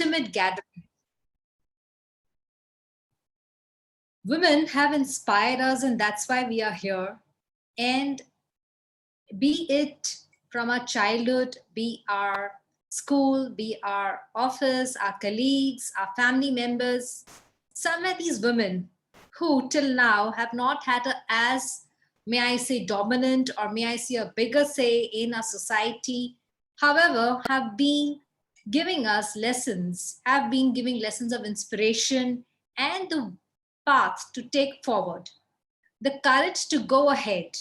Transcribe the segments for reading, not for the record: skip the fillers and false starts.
intimate gathering. Women have inspired us, and that's why we are here. And be it from our childhood, be our school, be our office, our colleagues, our family members, somewhere these women who till now have not had a as, may I say, dominant, or may I say a bigger say in our society, however, have been giving us lessons, have been giving lessons of inspiration and the path to take forward, the courage to go ahead.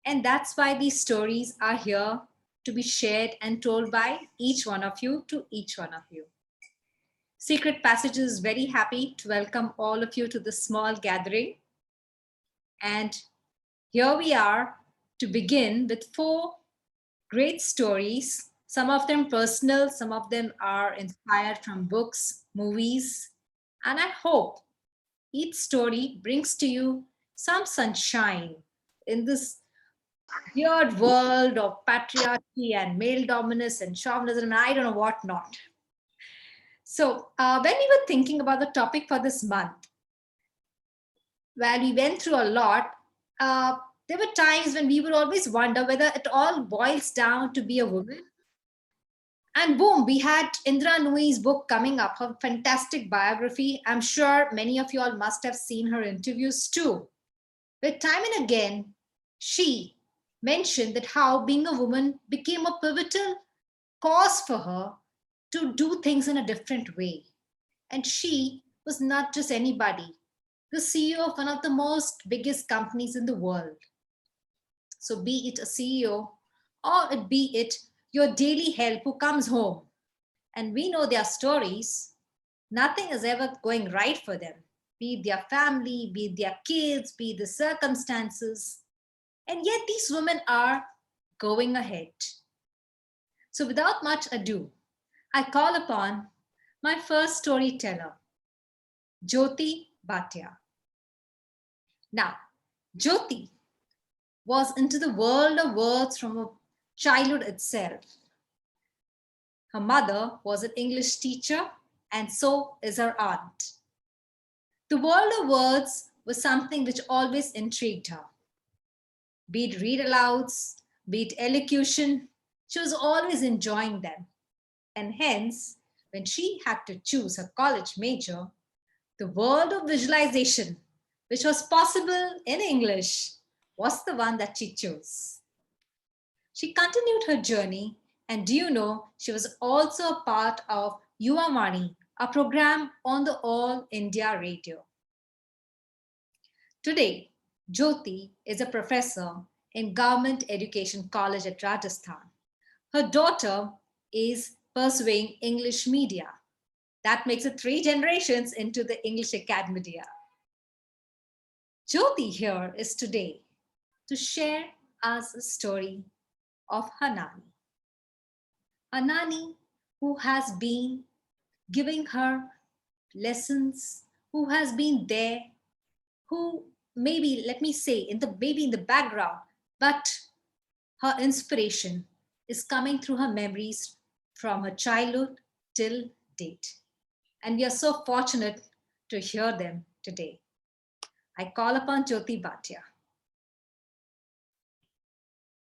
And that's why these stories are here to be shared and told by each one of you to each one of you. Secret Passage is very happy to welcome all of you to this small gathering. And here we are to begin with 4 great stories, some of them personal, some of them are inspired from books, movies. And I hope each story brings to you some sunshine in this weird world of patriarchy and male dominance and chauvinism and I don't know what not. So when we were thinking about the topic for this month, while we went through a lot, there were times when we would always wonder whether it all boils down to be a woman. And boom, we had Indra Nui's book coming up, her fantastic biography. I'm sure many of you all must have seen her interviews too. But time and again, she mentioned that how being a woman became a pivotal cause for her to do things in a different way. And she was not just anybody, the CEO of one of the most biggest companies in the world. So be it a CEO or be it your daily help who comes home. And we know their stories. Nothing is ever going right for them, be it their family, be it their kids, be it the circumstances. And yet these women are going ahead. So without much ado, I call upon my first storyteller, Jyoti Bhatia. Now, Jyoti was into the world of words from her childhood itself. Her mother was an English teacher, and so is her aunt. The world of words was something which always intrigued her. Be it read alouds, be it elocution, she was always enjoying them. And hence, when she had to choose her college major, the world of visualization, which was possible in English, was the one that she chose. She continued her journey, and do you know, she was also a part of Yuvavani, a program on the All India Radio. Today, Jyoti is a professor in Government Education College at Rajasthan. Her daughter is pursuing English media. That makes it 3 generations into the English Academia. Jyoti here is today to share us a story of Hanani. Hanani, who has been giving her lessons, who has been there, who maybe, let me say, in the background, but her inspiration is coming through her memories from her childhood till date. And we are so fortunate to hear them today. I call upon Jyoti Bhatia.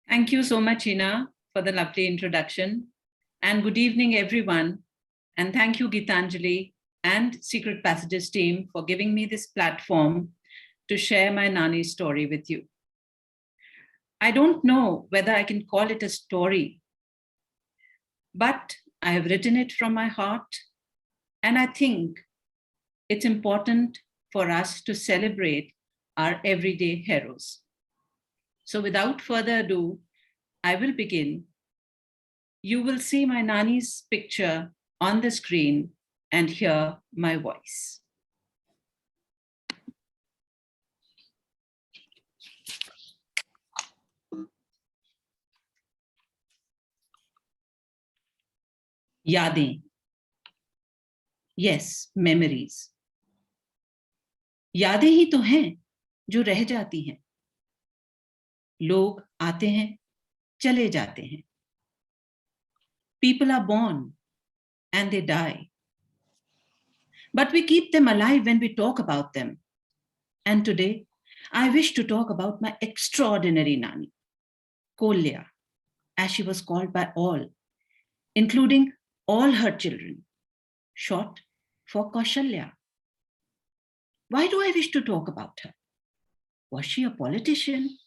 Thank you so much, Ina, for the lovely introduction. And good evening, everyone. And thank you, Gitanjali and Secret Passages team for giving me this platform to share my Nani story with you. I don't know whether I can call it a story, but I have written it from my heart. And I think it's important for us to celebrate our everyday heroes. So without further ado, I will begin. You will see my Nani's picture on the screen and hear my voice. Yadein. Yes, memories. यादें ही तो हैं जो रह जाती हैं. लोग आते हैं, चले जाते हैं. People are born and they die, But we keep them alive when we talk about them. And today, I wish to talk about my extraordinary Nani, Kolya, as she was called by all, including all her children, short for Kaushalya. Why do I wish to talk about her? Was she a politician,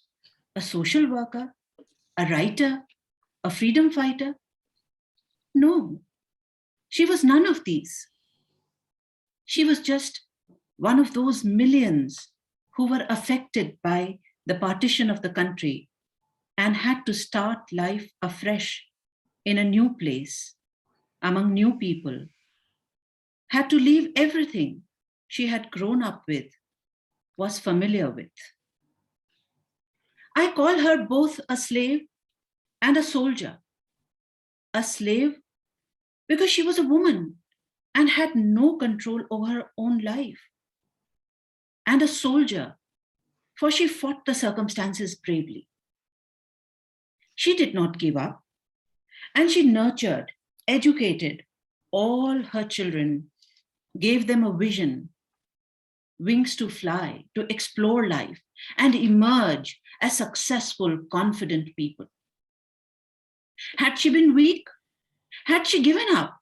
a social worker, a writer, a freedom fighter? No, she was none of these. She was just one of those millions who were affected by the partition of the country and had to start life afresh in a new place, among new people, had to leave everything she had grown up with, was familiar with. I call her both a slave and a soldier. A slave because she was a woman and had no control over her own life. And a soldier, for she fought the circumstances bravely. She did not give up, and she nurtured, educated all her children, gave them a vision, wings to fly, to explore life, and emerge as successful, confident people. Had she been weak? Had she given up?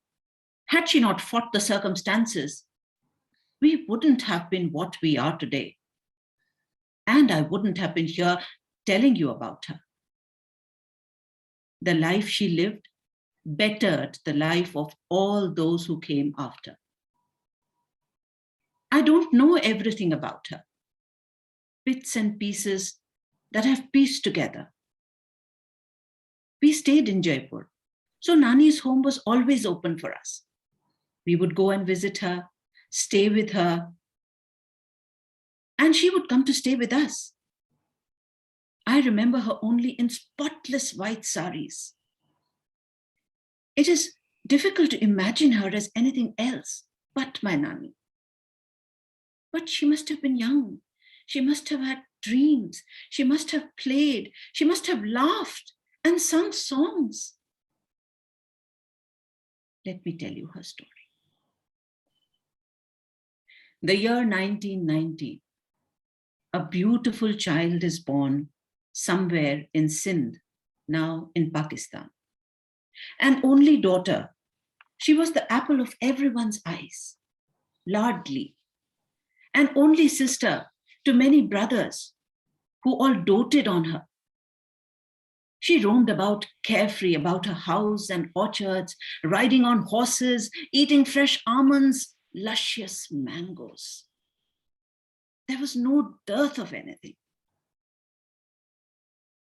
Had she not fought the circumstances? We wouldn't have been what we are today. And I wouldn't have been here telling you about her. The life she lived bettered the life of all those who came after. I don't know everything about her. Bits and pieces that have pieced together. We stayed in Jaipur, so Nani's home was always open for us. We would go and visit her, stay with her, and she would come to stay with us. I remember her only in spotless white saris. It is difficult to imagine her as anything else but my Nani. But she must have been young. She must have had dreams. She must have played. She must have laughed and sung songs. Let me tell you her story. The year 1990, a beautiful child is born somewhere in Sindh, now in Pakistan. An only daughter, she was the apple of everyone's eyes, Ladli. An only sister to many brothers who all doted on her. She roamed about carefree about her house and orchards, riding on horses, eating fresh almonds, luscious mangoes. There was no dearth of anything.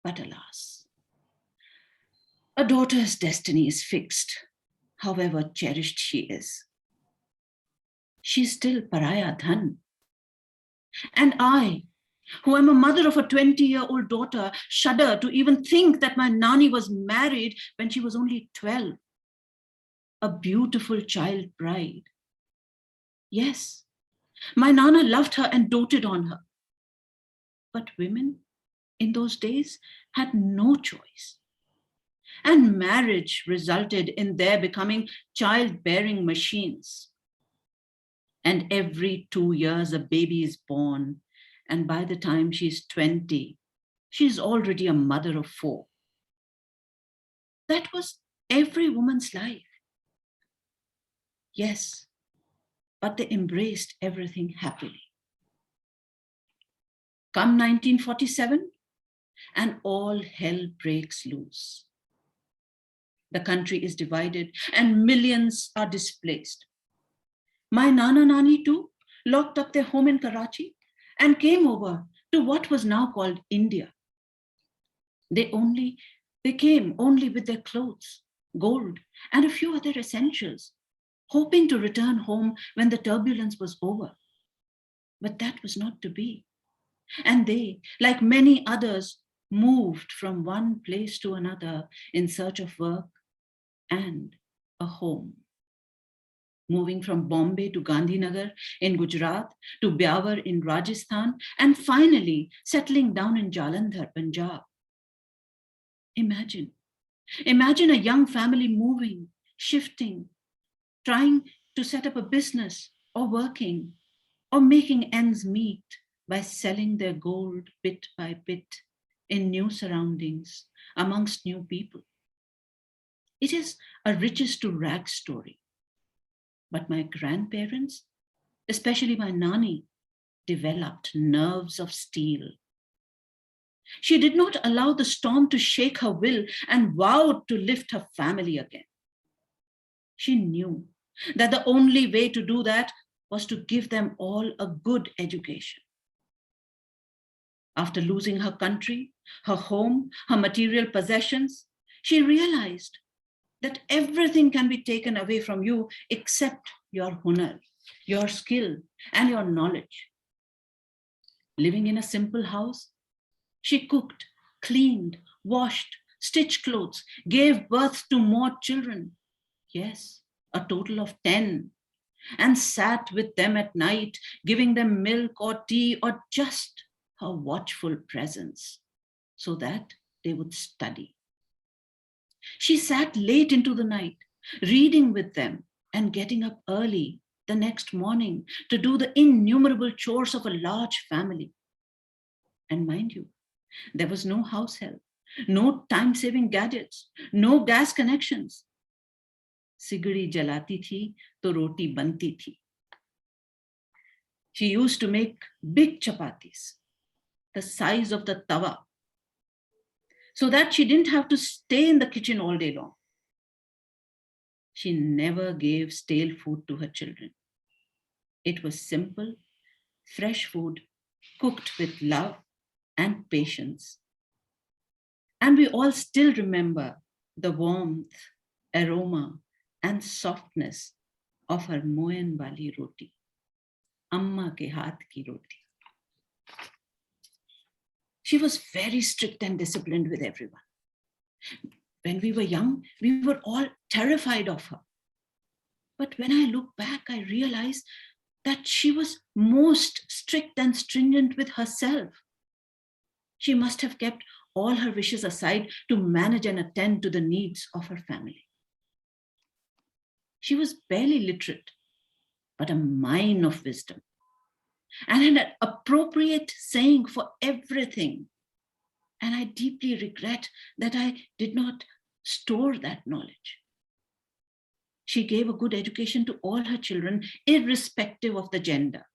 But alas, a daughter's destiny is fixed, however cherished she is. She's still Pariah Dhan. And I, who am a mother of a 20-year-old daughter, shudder to even think that my Nani was married when she was only 12. A beautiful child bride. Yes, my Nana loved her and doted on her. But women in those days had no choice. And marriage resulted in their becoming childbearing machines. And every 2 years, a baby is born. And by the time she's 20, she's already a mother of 4. That was every woman's life. Yes, but they embraced everything happily. Come 1947, and all hell breaks loose. The country is divided and millions are displaced. My Nana Nani too locked up their home in Karachi and came over to what was now called India. They came only with their clothes, gold, and a few other essentials, hoping to return home when the turbulence was over. But that was not to be. And they, like many others, moved from one place to another in search of work and a home. Moving from Bombay to Gandhinagar in Gujarat, to Byawar in Rajasthan, and finally settling down in Jalandhar, Punjab. Imagine a young family moving, shifting, trying to set up a business, or working or making ends meet by selling their gold bit by bit in new surroundings amongst new people. It is a riches to rags story. But my grandparents, especially my Nani, developed nerves of steel. She did not allow the storm to shake her will and vowed to lift her family again. She knew that the only way to do that was to give them all a good education. After losing her country, her home, her material possessions, she realized that everything can be taken away from you except your hunar, your skill, and your knowledge. Living in a simple house, she cooked, cleaned, washed, stitched clothes, gave birth to more children. Yes, a total of 10, and sat with them at night, giving them milk or tea or just her watchful presence so that they would study. She sat late into the night, reading with them and getting up early the next morning to do the innumerable chores of a large family. And mind you, there was no house help, no time-saving gadgets, no gas connections. Sigri jalati thi, to roti banti thi. She used to make big chapatis, the size of the tawa, so that she didn't have to stay in the kitchen all day long. She never gave stale food to her children. It was simple, fresh food cooked with love and patience. And we all still remember the warmth, aroma, and softness of her moen wali roti, amma ke haath ki roti. She was very strict and disciplined with everyone. When we were young, we were all terrified of her. But when I look back, I realize that she was most strict and stringent with herself. She must have kept all her wishes aside to manage and attend to the needs of her family. She was barely literate, but a mine of wisdom, and had an appropriate saying for everything. And I deeply regret that I did not store that knowledge. She gave a good education to all her children, irrespective of the gender.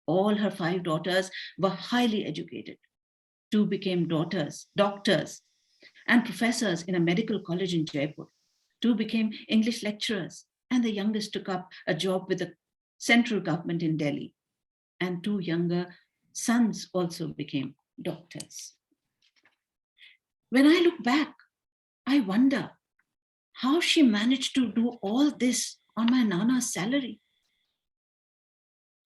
All her 5 daughters were highly educated. 2 became doctors, and professors in a medical college in Jaipur. 2 became English lecturers, and the youngest took up a job with the central government in Delhi. And 2 younger sons also became doctors. When I look back, I wonder how she managed to do all this on my Nana's salary.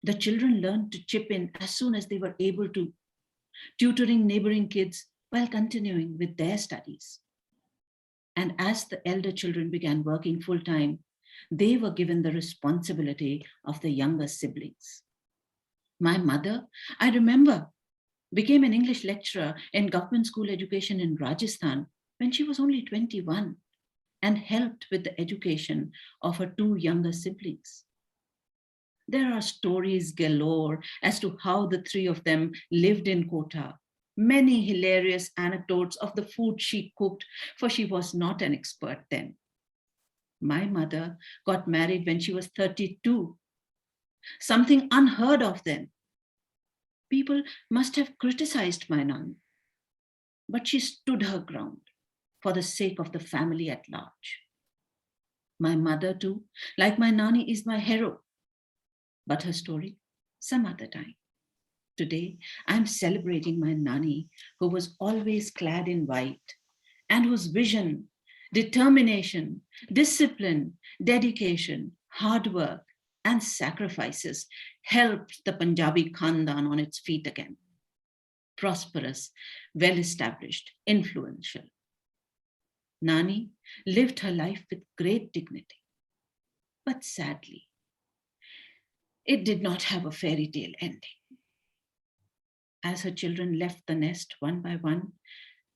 The children learned to chip in as soon as they were able to, tutoring neighboring kids while continuing with their studies. And as the elder children began working full-time, they were given the responsibility of the younger siblings. My mother, I remember, became an English lecturer in government school education in Rajasthan when she was only 21, and helped with the education of her 2 younger siblings. There are stories galore as to how the 3 of them lived in Kota. Many hilarious anecdotes of the food she cooked, for she was not an expert then. My mother got married when she was 32, something unheard of then. People must have criticized my Nan, but she stood her ground for the sake of the family at large. My mother too, like my Nani, is my hero, but her story some other time. Today, I'm celebrating my Nani, who was always clad in white and whose vision, determination, discipline, dedication, hard work, and sacrifices helped the Punjabi Khandan on its feet again. Prosperous, well-established, influential. Nani lived her life with great dignity, but sadly, it did not have a fairy tale ending. As her children left the nest one by one,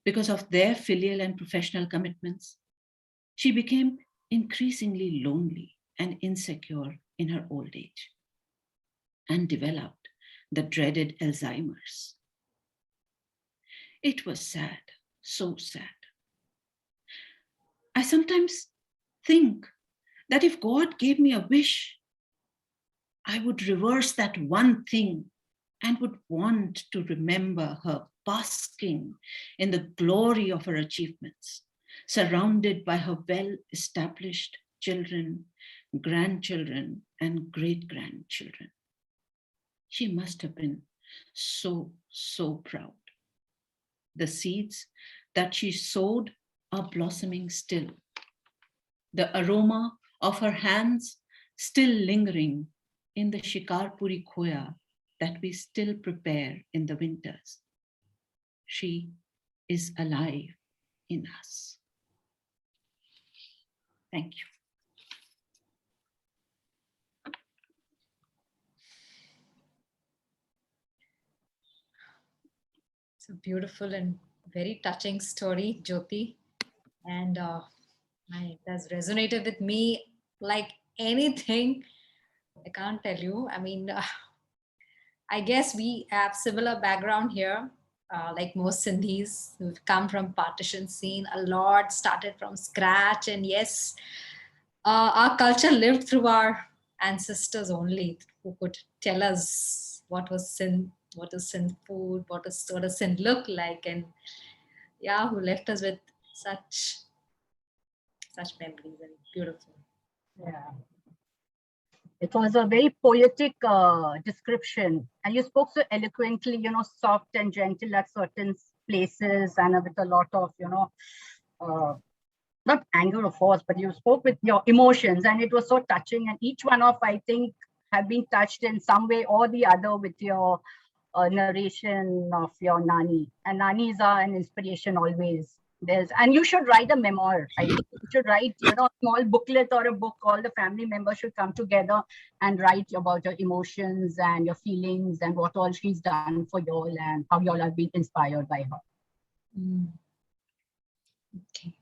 because of their filial and professional commitments, she became increasingly lonely and insecure in her old age. and developed the dreaded Alzheimer's. It was sad, so sad. I sometimes think that if God gave me a wish, I would reverse that one thing and would want to remember her basking in the glory of her achievements, surrounded by her well-established children, grandchildren, and great-grandchildren. She must have been so, so proud. The seeds that she sowed are blossoming still. The aroma of her hands still lingering in the shikarpuri khoya that we still prepare in the winters. She is alive in us. Thank you. It's a beautiful and very touching story, Jyoti. And it has resonated with me like anything. I can't tell you. I mean, I guess we have similar background here. Like most Sindhis who've come from partition scene, a lot started from scratch. And yes, our culture lived through our ancestors only, who could tell us what was sin, what is sin food, what does sin look like, and yeah, who left us with such memories and beautiful. Yeah. It was a very poetic description, and you spoke so eloquently, soft and gentle at certain places, and with a lot of, not anger, of course, but you spoke with your emotions, and it was so touching. And each one of, I think, have been touched in some way or the other with your narration of your Nani. And Nanis are an inspiration always. And you should write a memoir. I think you should write, a small booklet or a book. All the family members should come together and write about your emotions and your feelings and what all she's done for you all and how you all have been inspired by her. Okay.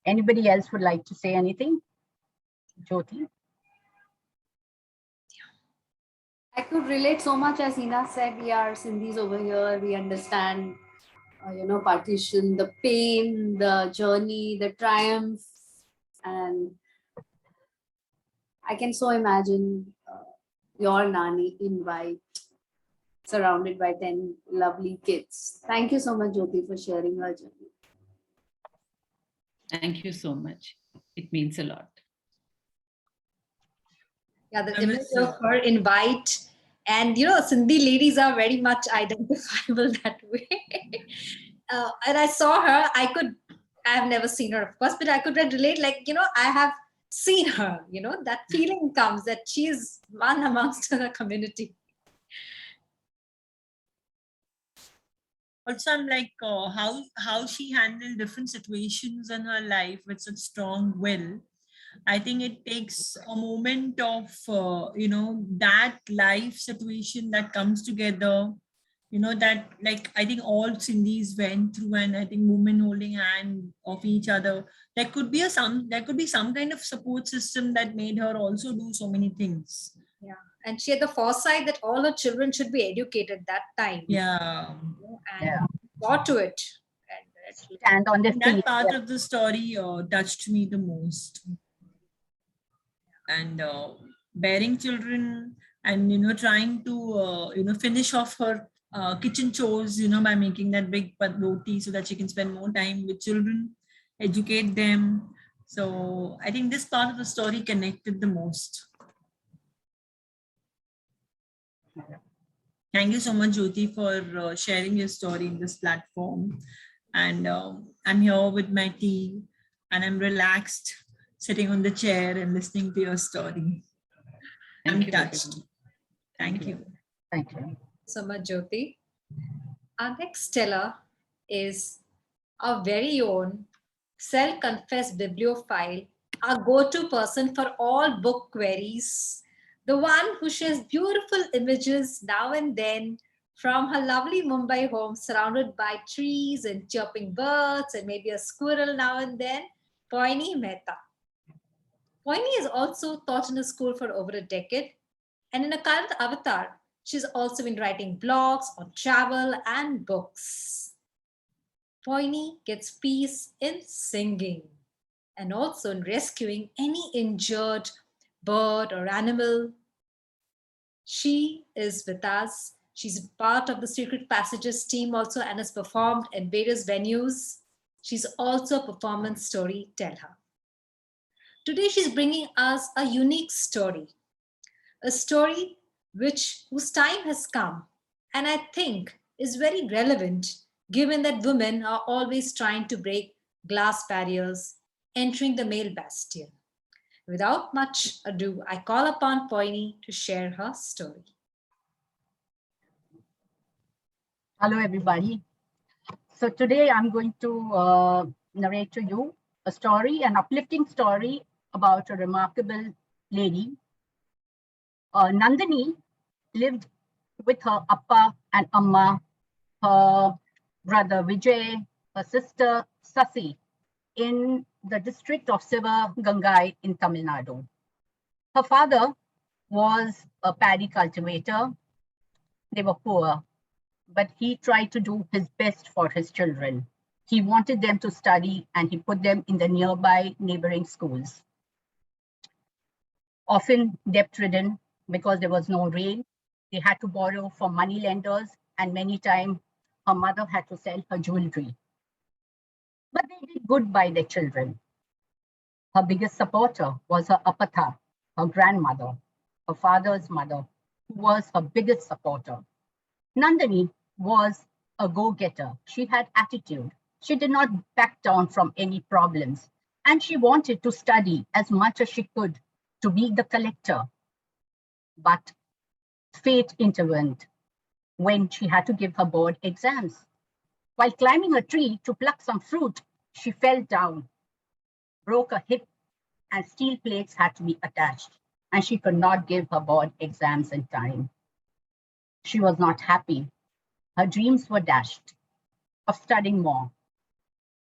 Anybody else would like to say anything? Jyoti? I could relate so much, as Hina said. We are Sindhis over here. We understand, partition, the pain, the journey, the triumph. And I can so imagine your Nani in white, surrounded by 10 lovely kids. Thank you so much, Jyoti, for sharing her journey. Thank you so much. It means a lot. Yeah, the image of her in white. And, Sindhi ladies are very much identifiable that way. And I saw her, I have never seen her, of course, but I could relate, like, I have seen her, that feeling comes that she is one amongst the community. Also, I'm like, how she handled different situations in her life with such strong will. I think it takes a moment of, that life situation that comes together, that, like, I think all Sindhis went through, and I think women holding hand of each other. There could be some kind of support system that made her also do so many things. Yeah. And she had the foresight that all her children should be educated that time. Yeah. And got to it. And on the that part of the story touched me the most. And bearing children and trying to finish off her kitchen chores by making that big roti so that she can spend more time with children, educate them. So I think this part of the story connected the most. Thank you so much, Jyoti, for sharing your story in this platform. And I'm here with my tea, and I'm relaxed, sitting on the chair and listening to your story. I'm touched. Thank you. Thank you so much, Jyoti. Our next teller is our very own self-confessed bibliophile, our go-to person for all book queries, the one who shares beautiful images now and then from her lovely Mumbai home, surrounded by trees and chirping birds and maybe a squirrel now and then, Poini Mehta. Poini has also taught in a school for over a decade. And in her current avatar, she's also been writing blogs on travel and books. Poini gets peace in singing and also in rescuing any injured bird or animal. She is with us. She's part of the Secret Passages team also and has performed in various venues. She's also a performance storyteller. Today, she's bringing us a unique story, a story whose time has come, and I think is very relevant given that women are always trying to break glass barriers, entering the male bastion. Without much ado, I call upon Poini to share her story. Hello, everybody. So today I'm going to narrate to you a story, an uplifting story about a remarkable lady. Nandini lived with her appa and amma, her brother Vijay, her sister Sasi, in the district of Sivagangai in Tamil Nadu. Her father was a paddy cultivator. They were poor, but he tried to do his best for his children. He wanted them to study and he put them in the nearby neighboring schools. Often debt-ridden because there was no rain, they had to borrow from money lenders, and many times her mother had to sell her jewelry. But they did good by their children. Her biggest supporter was her apatha, her grandmother, her father's mother, who was her biggest supporter. Nandini was a go-getter. She had attitude. She did not back down from any problems. And she wanted to study as much as she could to be the collector. But fate intervened when she had to give her board exams. While climbing a tree to pluck some fruit, she fell down, broke a hip, and steel plates had to be attached, and she could not give her board exams in time. She was not happy. Her dreams were dashed of studying more.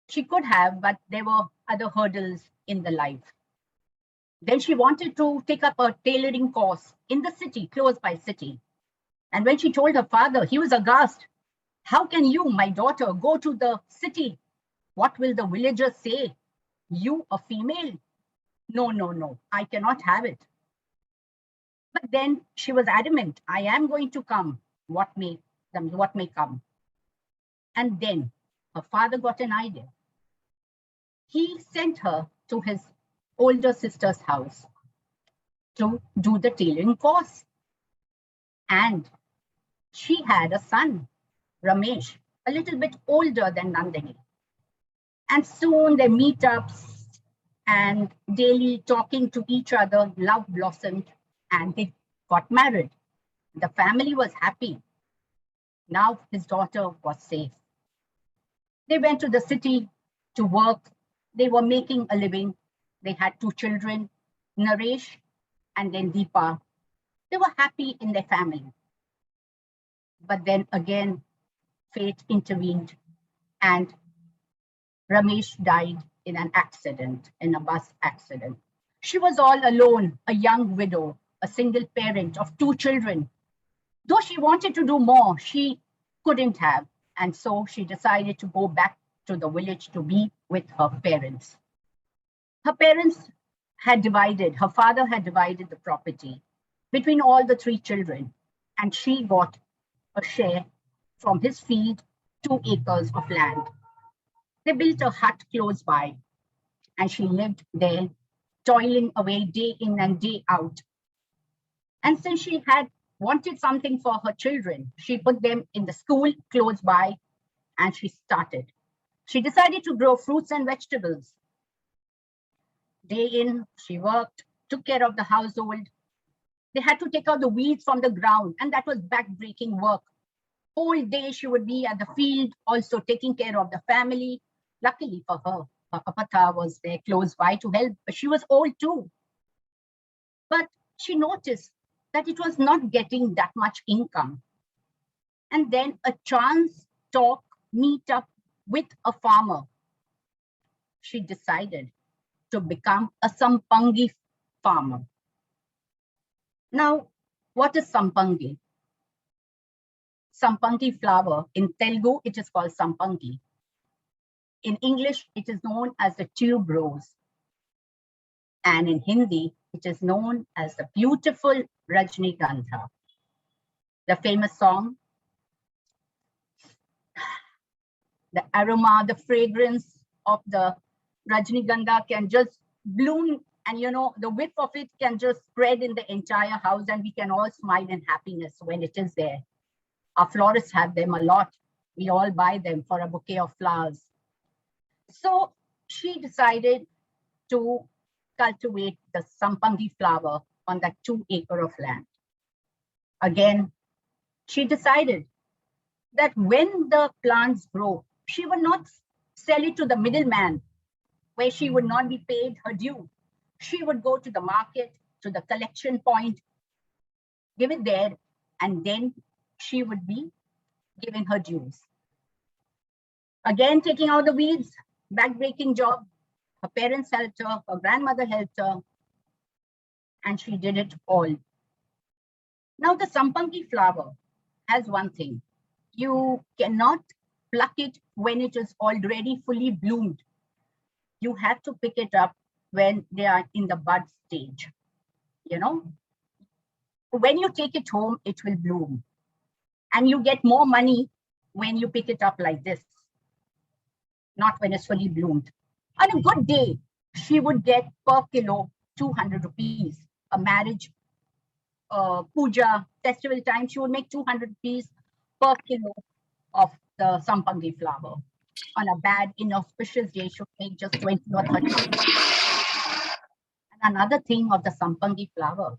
She could have, but there were other hurdles in the life. Then she wanted to take up a tailoring course in the city, close by city. And when she told her father, he was aghast. How can you, my daughter, go to the city? What will the villagers say? You, a female? No, no, no, I cannot have it. But then she was adamant, I am going to come, what may come. And then her father got an idea. He sent her to his older sister's house to do the tailoring course. And she had a son, Ramesh, a little bit older than Nandini. And soon their meetups and daily talking to each other, love blossomed, and they got married. The family was happy. Now his daughter was safe. They went to the city to work. They were making a living. They had 2 children, Naresh and then Deepa. They were happy in their family. But then again, fate intervened and Ramesh died in an accident, in a bus accident. She was all alone, a young widow, a single parent of 2 children. Though she wanted to do more, she couldn't have. And so she decided to go back to the village to be with her parents. Her parents had divided, her father had divided the property between all the 3 children, and she got a share from his field, 2 acres of land. They built a hut close by, and she lived there, toiling away day in and day out. And since she had wanted something for her children, she put them in the school close by, and she started. She decided to grow fruits and vegetables. Day in, she worked, took care of the household. They had to take out the weeds from the ground, and that was back-breaking work. Whole day she would be at the field, also taking care of the family. Luckily for her, her apatha was there close by to help, but she was old too. But she noticed that it was not getting that much income. And then a chance talk, meet up with a farmer. She decided to become a Sampangi farmer. Now, What is sampangi? Sampangi flower. In Telugu, it is called sampangi. In English, it is known as the tube rose. And in Hindi, it is known as the beautiful Rajnigandha. The famous song, the aroma, the fragrance of the Rajnigandha can just bloom, and the whiff of it can just spread in the entire house, and we can all smile in happiness when it is there. Our florists have them a lot. We all buy them for a bouquet of flowers. So she decided to cultivate the sampangi flower on that 2 acres of land. Again, she decided that when the plants grow, she would not sell it to the middleman, where she would not be paid her due. She would go to the market, to the collection point, give it there, and then she would be given her dues. Again, taking out the weeds, back-breaking job. Her parents helped her, her grandmother helped her, and she did it all. Now, the sampangi flower has one thing. You cannot pluck it when it is already fully bloomed. You have to pick it up when they are in the bud stage. When you take it home, it will bloom. And you get more money when you pick it up like this, not when it's fully bloomed. On a good day, she would get per kilo 200 rupees. A marriage, puja, festival time, she would make 200 rupees per kilo of the sampangi flower. On a bad, inauspicious day, she would make just 20 or 30. And another thing of the sampangi flower,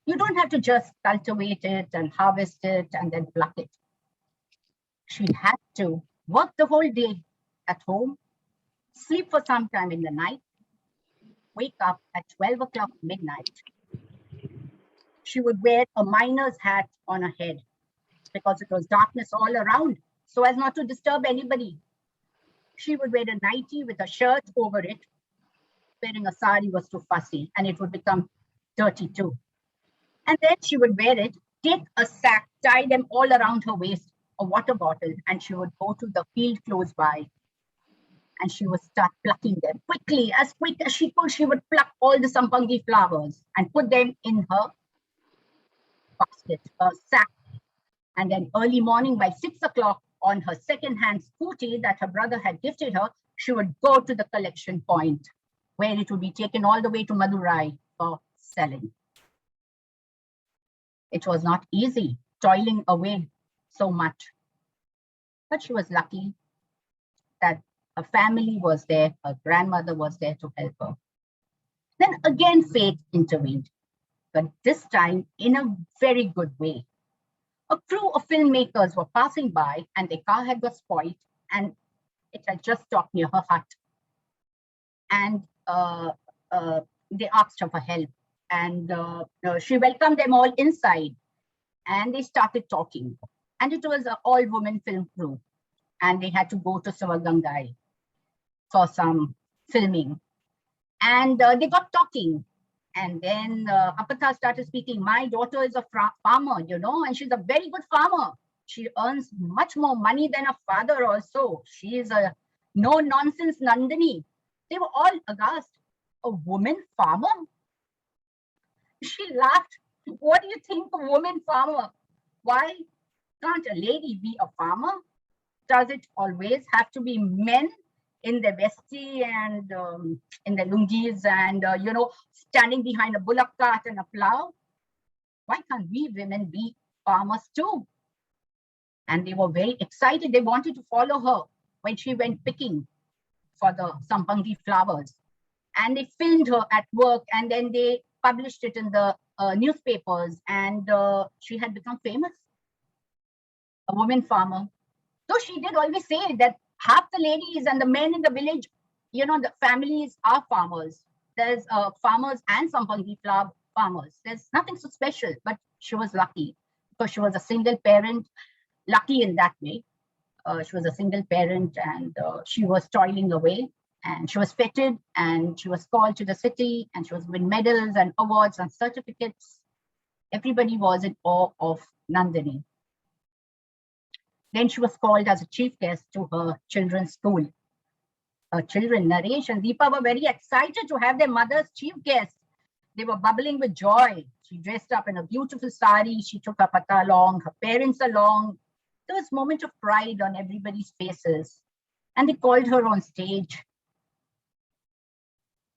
you don't have to just cultivate it and harvest it and then pluck it. She had to work the whole day at home, sleep for some time in the night, wake up at 12 o'clock midnight. She would wear a miner's hat on her head because it was darkness all around, so as not to disturb anybody. She would wear a nightie with a shirt over it. Wearing a sari was too fussy, and it would become dirty too. And then she would wear it, take a sack, tie them all around her waist, a water bottle, and she would go to the field close by, and she would start plucking them quickly, as quick as she could. She would pluck all the sampangi flowers and put them in her basket, her sack. And then early morning by 6 o'clock, on her second-hand scooty that her brother had gifted her, she would go to the collection point, where it would be taken all the way to Madurai for selling. It was not easy, toiling away so much. But she was lucky that her family was there, her grandmother was there to help her. Then again, fate intervened, but this time in a very good way. A crew of filmmakers were passing by, and their car had got spoiled, and it had just stopped near her hut. And they asked her for help, and she welcomed them all inside, and they started talking. And it was an all-woman film crew, and they had to go to Sivagangai for some filming. And they got talking. And then Apatha started speaking. My daughter is a farmer, and she's a very good farmer. She earns much more money than her father also. She is a no-nonsense Nandini. They were all aghast. A woman farmer? She laughed. What do you think, a woman farmer? Why can't a lady be a farmer? Does it always have to be men in the vesti and in the lungis and, standing behind a bullock cart and a plow? Why can't we women be farmers too? And they were very excited. They wanted to follow her when she went picking for the sampangi flowers. And they filmed her at work, and then they published it in the newspapers, and she had become famous, a woman farmer. Though she did always say that half the ladies and the men in the village, the families are farmers. There's farmers and sampangi flower farmers. There's nothing so special, but she was lucky because she was a single parent, lucky in that way. She was a single parent, and she was toiling away, and she was feted, and she was called to the city, and she was with medals and awards and certificates. Everybody was in awe of Nandini. Then she was called as a chief guest to her children's school. Her children, Naresh and Deepa, were very excited to have their mother's chief guest. They were bubbling with joy. She dressed up in a beautiful sari. She took her pata along, her parents along. There was a moment of pride on everybody's faces. And they called her on stage.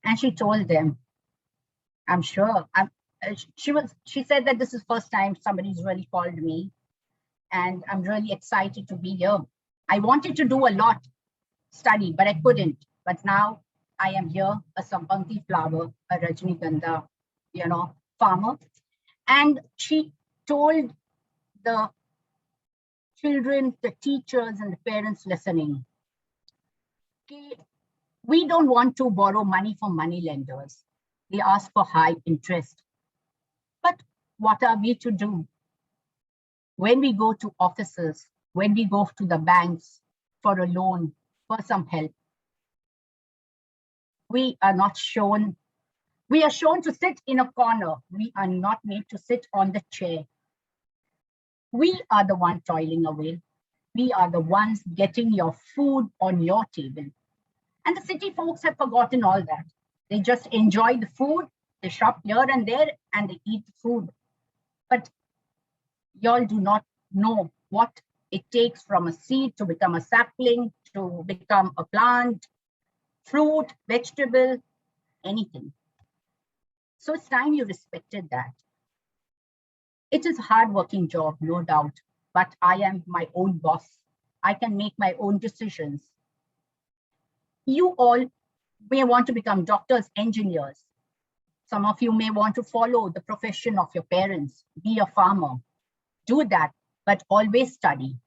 And she told them, I'm sure, she said that this is the first time somebody's really called me. And I'm really excited to be here. I wanted to do a lot, study, but I couldn't. But now I am here, a Sampangi flower, a Rajnigandha, farmer. And she told the children, the teachers, and the parents listening, we don't want to borrow money from money lenders. They ask for high interest. But what are we to do? When we go to offices, when we go to the banks for a loan, for some help, we are shown to sit in a corner. We are not made to sit on the chair. We are the one toiling away. We are the ones getting your food on your table. And the city folks have forgotten all that. They just enjoy the food, they shop here and there, and they eat the food. But y'all do not know what it takes from a seed to become a sapling, to become a plant, fruit, vegetable, anything. So it's time you respected that. It is a hard-working job, no doubt, but I am my own boss. I can make my own decisions. You all may want to become doctors, engineers. Some of you may want to follow the profession of your parents, be a farmer. Do that, but always study.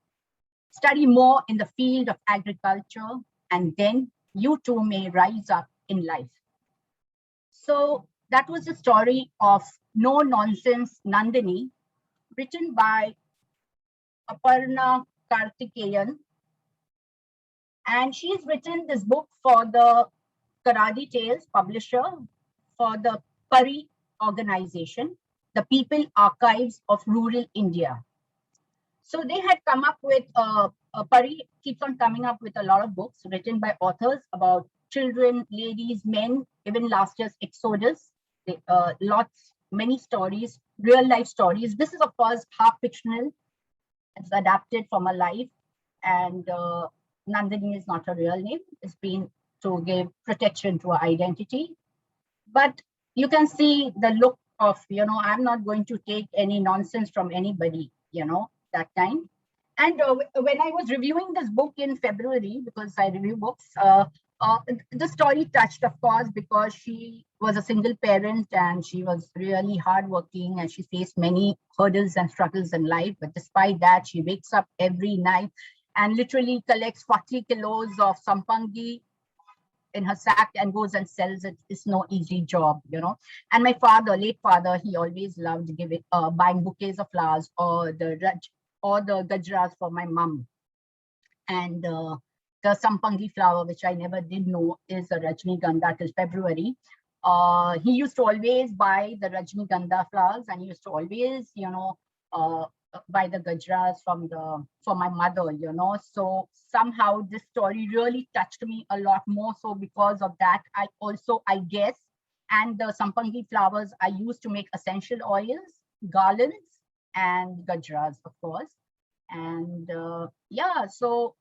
Study more in the field of agriculture, and then you too may rise up in life. So that was the story of No Nonsense Nandini, written by Aparna Karthikeyan. And she's written this book for the Karadi Tales publisher, for the Pari organization, the People Archives of Rural India. So they had come up with, Pari keeps on coming up with a lot of books written by authors about children, ladies, men, even last year's Exodus, many stories, real life stories. This is of course half fictional. It's adapted from a life, and Nandini is not a real name. It's been to give protection to her identity. But you can see the look of, I'm not going to take any nonsense from anybody, that kind. And when I was reviewing this book in February, because I review books, the story touched, of course, because she was a single parent and she was really hardworking and she faced many hurdles and struggles in life. But despite that, she wakes up every night and literally collects 40 kilos of sampangi in her sack and goes and sells it. It's no easy job, And my father, late father, he always loved buying bouquets of flowers or the gajras for my mom. And the sampangi flower, which I never did know is a Rajnigandha till February. He used to always buy the Rajnigandha flowers, and he used to always, buy the gajras for my mother, So somehow this story really touched me a lot more. So because of that, I guess, and the sampangi flowers I used to make essential oils, garlands, and gajras, of course. And so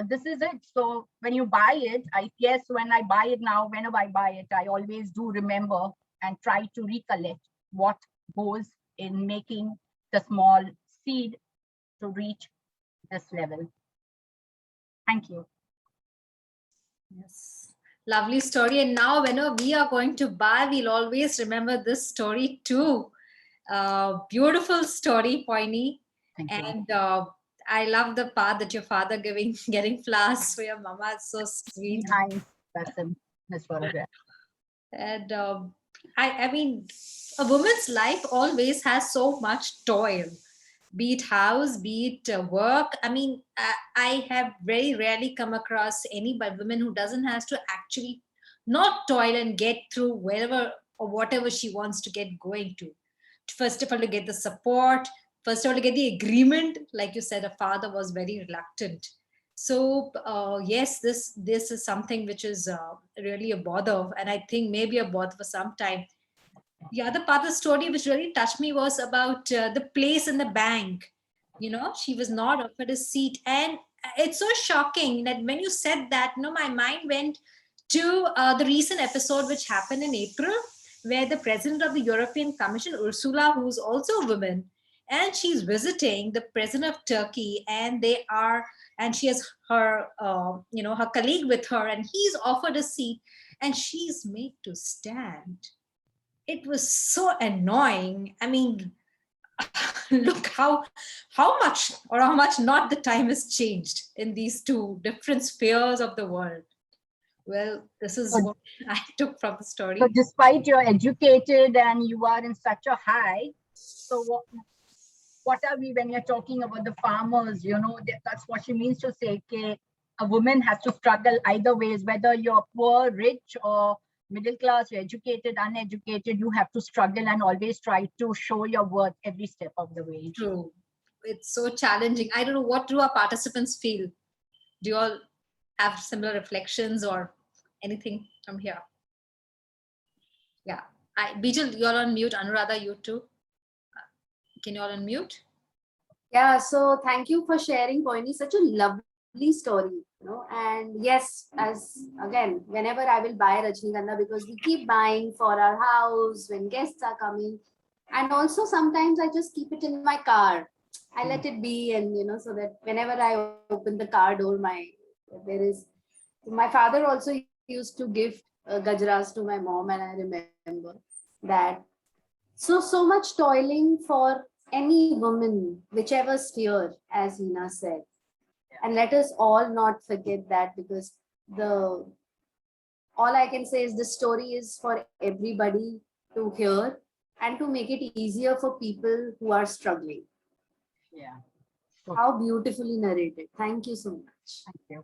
this is it. So when you buy it, I guess when I buy it now, whenever I buy it, I always do remember and try to recollect what goes in making the small seed to reach this level. Thank you. Yes, lovely story. And now whenever we are going to buy, we'll always remember this story too. Beautiful story, Poini. Thank you. And I love the part that your father getting flowers for your mama. It's so sweet. Behind this photograph. And I mean, a woman's life always has so much toil, be it house, be it work. I mean, I have very rarely come across any woman who doesn't have to actually not toil and get through wherever or whatever she wants to get going to. first of all, to get the support, first of all, to get the agreement. Like you said, a father was very reluctant. So yes, this is something which is really a bother, and I think maybe a bother for some time. The other part of the story which really touched me was about the place in the bank. She was not offered a seat, and it's so shocking that when you said that, my mind went to the recent episode which happened in April, where the president of the European Commission, Ursula, who's also a woman, and she's visiting the president of Turkey, and she has her her colleague with her, and he's offered a seat, and she's made to stand. It was so annoying. I mean, look how much or how much not the time has changed in these two different spheres of the world. Well, this is what I took from the story. So despite you're educated and you are in such a high, so what are we when you're talking about the farmers? That's what she means to say. Okay, a woman has to struggle either ways, whether you're poor, rich, or middle class, you're educated, uneducated, you have to struggle and always try to show your worth every step of the way. True. It's so challenging. I don't know, what do our participants feel? Do you all have similar reflections or anything from here? Yeah. Bijal, you're on mute. Anuradha, you too. Can you all unmute? Yeah, so thank you for sharing, Poini. Such a lovely story, and yes, as again, whenever I will buy Rajnigandha, because we keep buying for our house when guests are coming, and also sometimes I just keep it in my car. I let it be, and so that whenever I open the car door, my father also used to give gajras to my mom, and I remember that. So much toiling for any woman, whichever sphere, as Hina said. And let us all not forget that, because all I can say is the story is for everybody to hear and to make it easier for people who are struggling. Yeah. How beautifully narrated. Thank you so much. Thank you.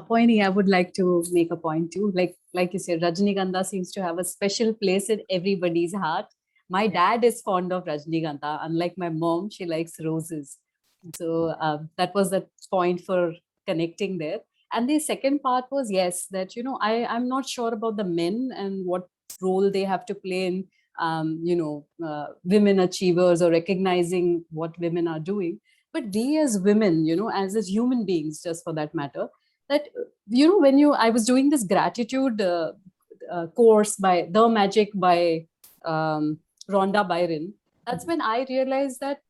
Poini, I would like to make a point too. Like you said, Rajnigandha seems to have a special place in everybody's heart. My dad is fond of Rajnigandha. Unlike my mom, she likes roses. So that was the point for connecting there. And the second part was, yes, that, I'm not sure about the men and what role they have to play in, women achievers or recognizing what women are doing. But we as women, as human beings, just for that matter, that, I was doing this gratitude course by The Magic by Rhonda Byron, that's when I realized that,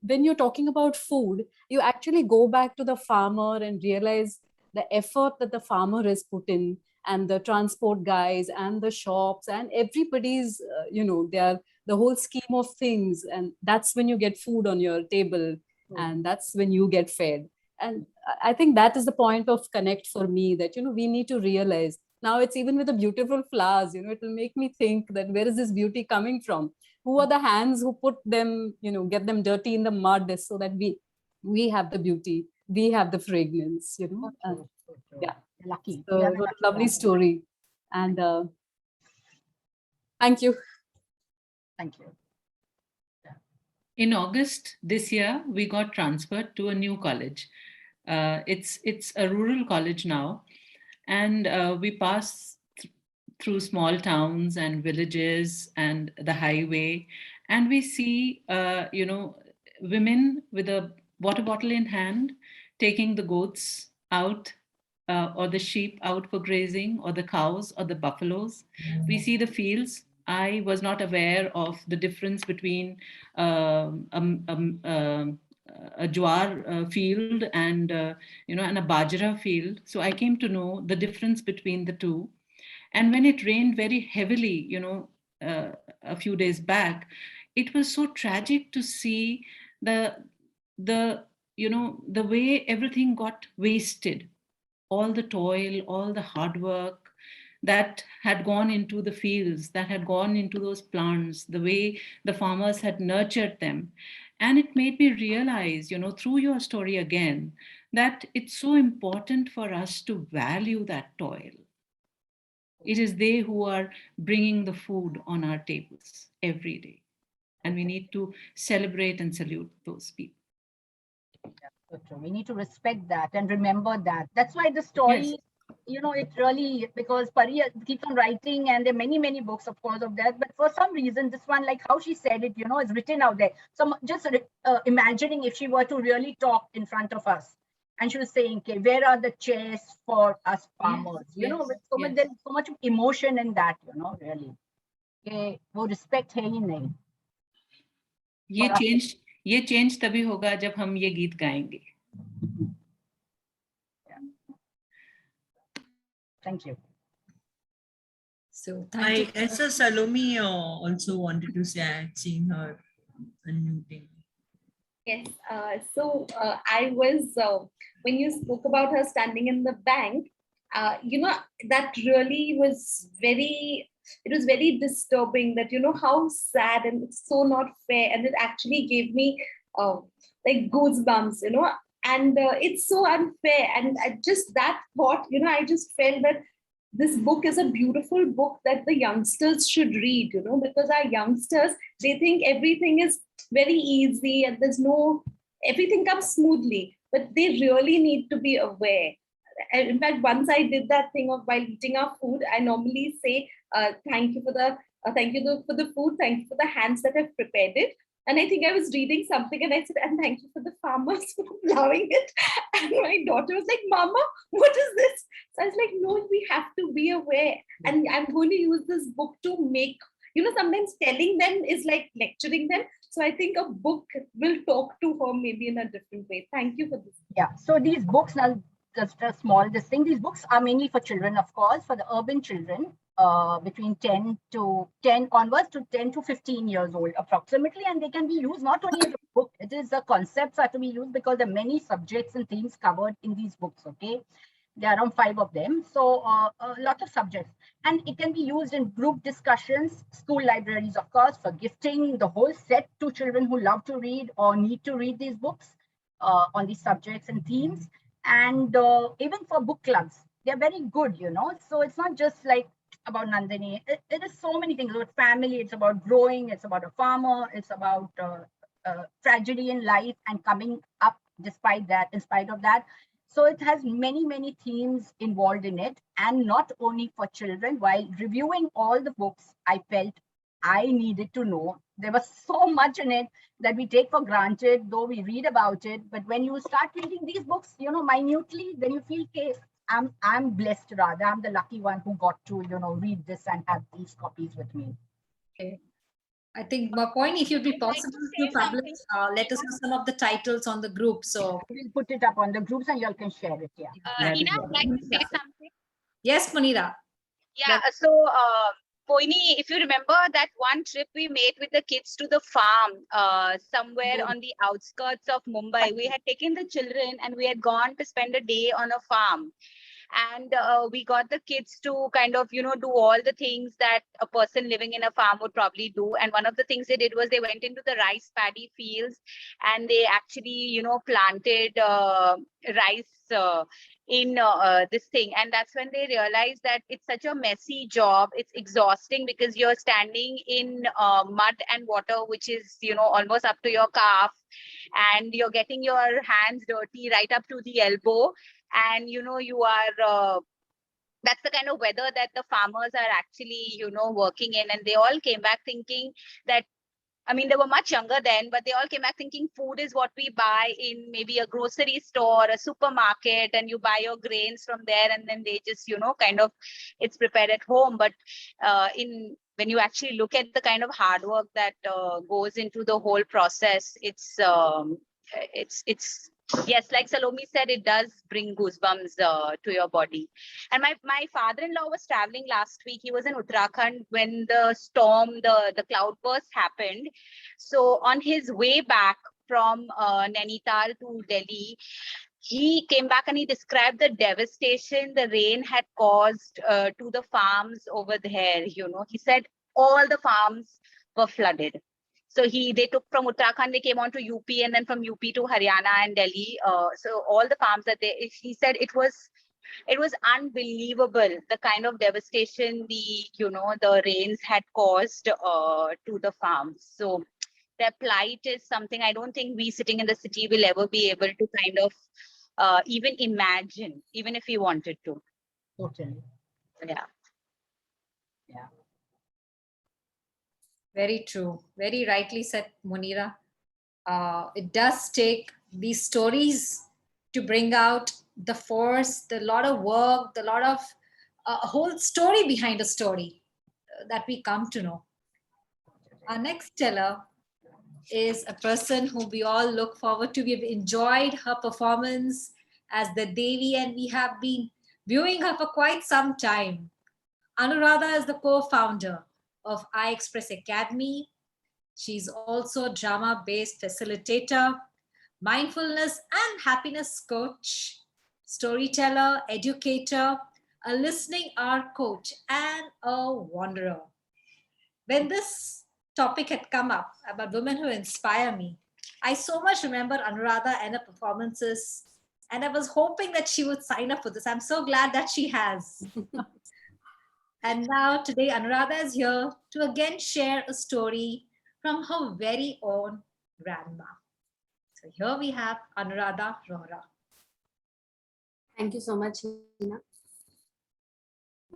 when you're talking about food, you actually go back to the farmer and realize the effort that the farmer has put in, and the transport guys and the shops and everybody's, they are the whole scheme of things. And that's when you get food on your table, and that's when you get fed. And I think that is the point of connect for me, that, we need to realize. Now it's even with the beautiful flowers, it will make me think that where is this beauty coming from? Who are the hands who put them, get them dirty in the mud so that we have the beauty, we have the fragrance, yeah. Lucky. So it was a lovely story. And thank you. Thank you. In August this year, we got transferred to a new college. It's a rural college now, and we pass through small towns and villages and the highway, and we see, women with a water bottle in hand, taking the goats out, or the sheep out for grazing, or the cows or the buffaloes. We see the fields. I was not aware of the difference between a jowar field and and a bajra field. So I came to know the difference between the two. And when it rained very heavily, a few days back, it was so tragic to see the way everything got wasted, all the toil, all the hard work that had gone into the fields, that had gone into those plants, the way the farmers had nurtured them. And it made me realize, through your story again, that it's so important for us to value that toil. It is they who are bringing the food on our tables every day. And we need to celebrate and salute those people. So true. We need to respect that and remember that. That's why the story, it really, because Pari keeps on writing, and there are many, many books, of course, of that. But for some reason, this one, like how she said it, is written out there. So just imagining if she were to really talk in front of us, and she was saying, okay, where are the chairs for us farmers? With there's so much emotion in that, really. Okay, वो respect है ही नहीं. ये change तभी होगा जब हम ये गीत गाएंगे. Thank you. So thank you. Salome also wanted to say, I had seen her unmuting. Yes. I was, when you spoke about her standing in the bank, that really was it was very disturbing that, how sad, and it's so not fair. And it actually gave me like goosebumps, and it's so unfair. And just that thought, I just felt that this book is a beautiful book that the youngsters should read, because our youngsters, they think everything is very easy and everything comes smoothly, but they really need to be aware. And in fact, once I did that thing of while eating our food, I normally say, thank you for the food, thank you for the hands that have prepared it. And I think I was reading something and I said, and thank you for the farmers for plowing it. And my daughter was like, Mama, what is this? So I was like, no, we have to be aware. And I'm going to use this book to make, sometimes telling them is like lecturing them. So I think a book will talk to her maybe in a different way. Thank you for this. Yeah. So these books, now just a small these books are mainly for children, of course, for the urban children. Between 10 onwards to 10 to 15 years old approximately, and they can be used not only as a book, it is the concepts are to be used because there are many subjects and themes covered in these books. Okay, there are around 5 of them, so a lot of subjects, and it can be used in group discussions, school libraries, of course, for gifting the whole set to children who love to read or need to read these books on these subjects and themes, and even for book clubs. They're very good, so it's not just like about Nandini. It is so many things about family. It's about growing. It's about a farmer. It's about tragedy in life and coming up in spite of that. So it has many, many themes involved in it, and not only for children. While reviewing all the books, I felt I needed to know. There was so much in it that we take for granted, though we read about it. But when you start reading these books, minutely, then you feel, okay, I'm blessed, rather. I'm the lucky one who got to, read this and have these copies with me. Okay. I think my point, if it would be possible to publish, let us know some of the titles on the group. So we'll put it up on the groups and you all can share it. Yeah. Ina, I'd like to say something. Yes, Munira. Yeah. So, Poini, if you remember that one trip we made with the kids to the farm somewhere on the outskirts of Mumbai, we had taken the children and we had gone to spend a day on a farm. And we got the kids to kind of, do all the things that a person living in a farm would probably do. And one of the things they did was they went into the rice paddy fields and they actually, planted rice in this thing. And that's when they realized that it's such a messy job. It's exhausting because you're standing in mud and water, which is, almost up to your calf, and you're getting your hands dirty right up to the elbow. And, you are, that's the kind of weather that the farmers are actually, working in. And they all came back thinking that, they were much younger then, but they all came back thinking food is what we buy in maybe a grocery store, a supermarket, and you buy your grains from there. And then they just, kind of, it's prepared at home. But when you actually look at the kind of hard work that goes into the whole process, it's yes, like Salome said, it does bring goosebumps to your body. And my father-in-law was traveling last week. He was in Uttarakhand when the storm, the cloudburst happened. So on his way back from Nainital to Delhi, he came back and he described the devastation the rain had caused to the farms over there. He said all the farms were flooded. So they took from Uttarakhand, they came on to UP, and then from UP to Haryana and Delhi. So all the farms that he said it was It was unbelievable, the kind of devastation the rains had caused to the farms. So their plight is something I don't think we sitting in the city will ever be able to kind of even imagine, even if we wanted to. Totally. Yeah. Very true. Very rightly said, Munira. It does take these stories to bring out the force, the lot of work, the lot of a whole story behind a story that we come to know. Our next teller is a person who we all look forward to. We've enjoyed her performance as the Devi, and we have been viewing her for quite some time. Anuradha is the co-founder of iExpress Academy. She's also a drama-based facilitator, mindfulness and happiness coach, storyteller, educator, a listening art coach, and a wanderer. When this topic had come up about women who inspire me, I so much remember Anuradha and her performances, and I was hoping that she would sign up for this. I'm so glad that she has. And now today, Anuradha is here to again share a story from her very own grandma. So here we have Anuradha Rohra. Thank you so much, Hina.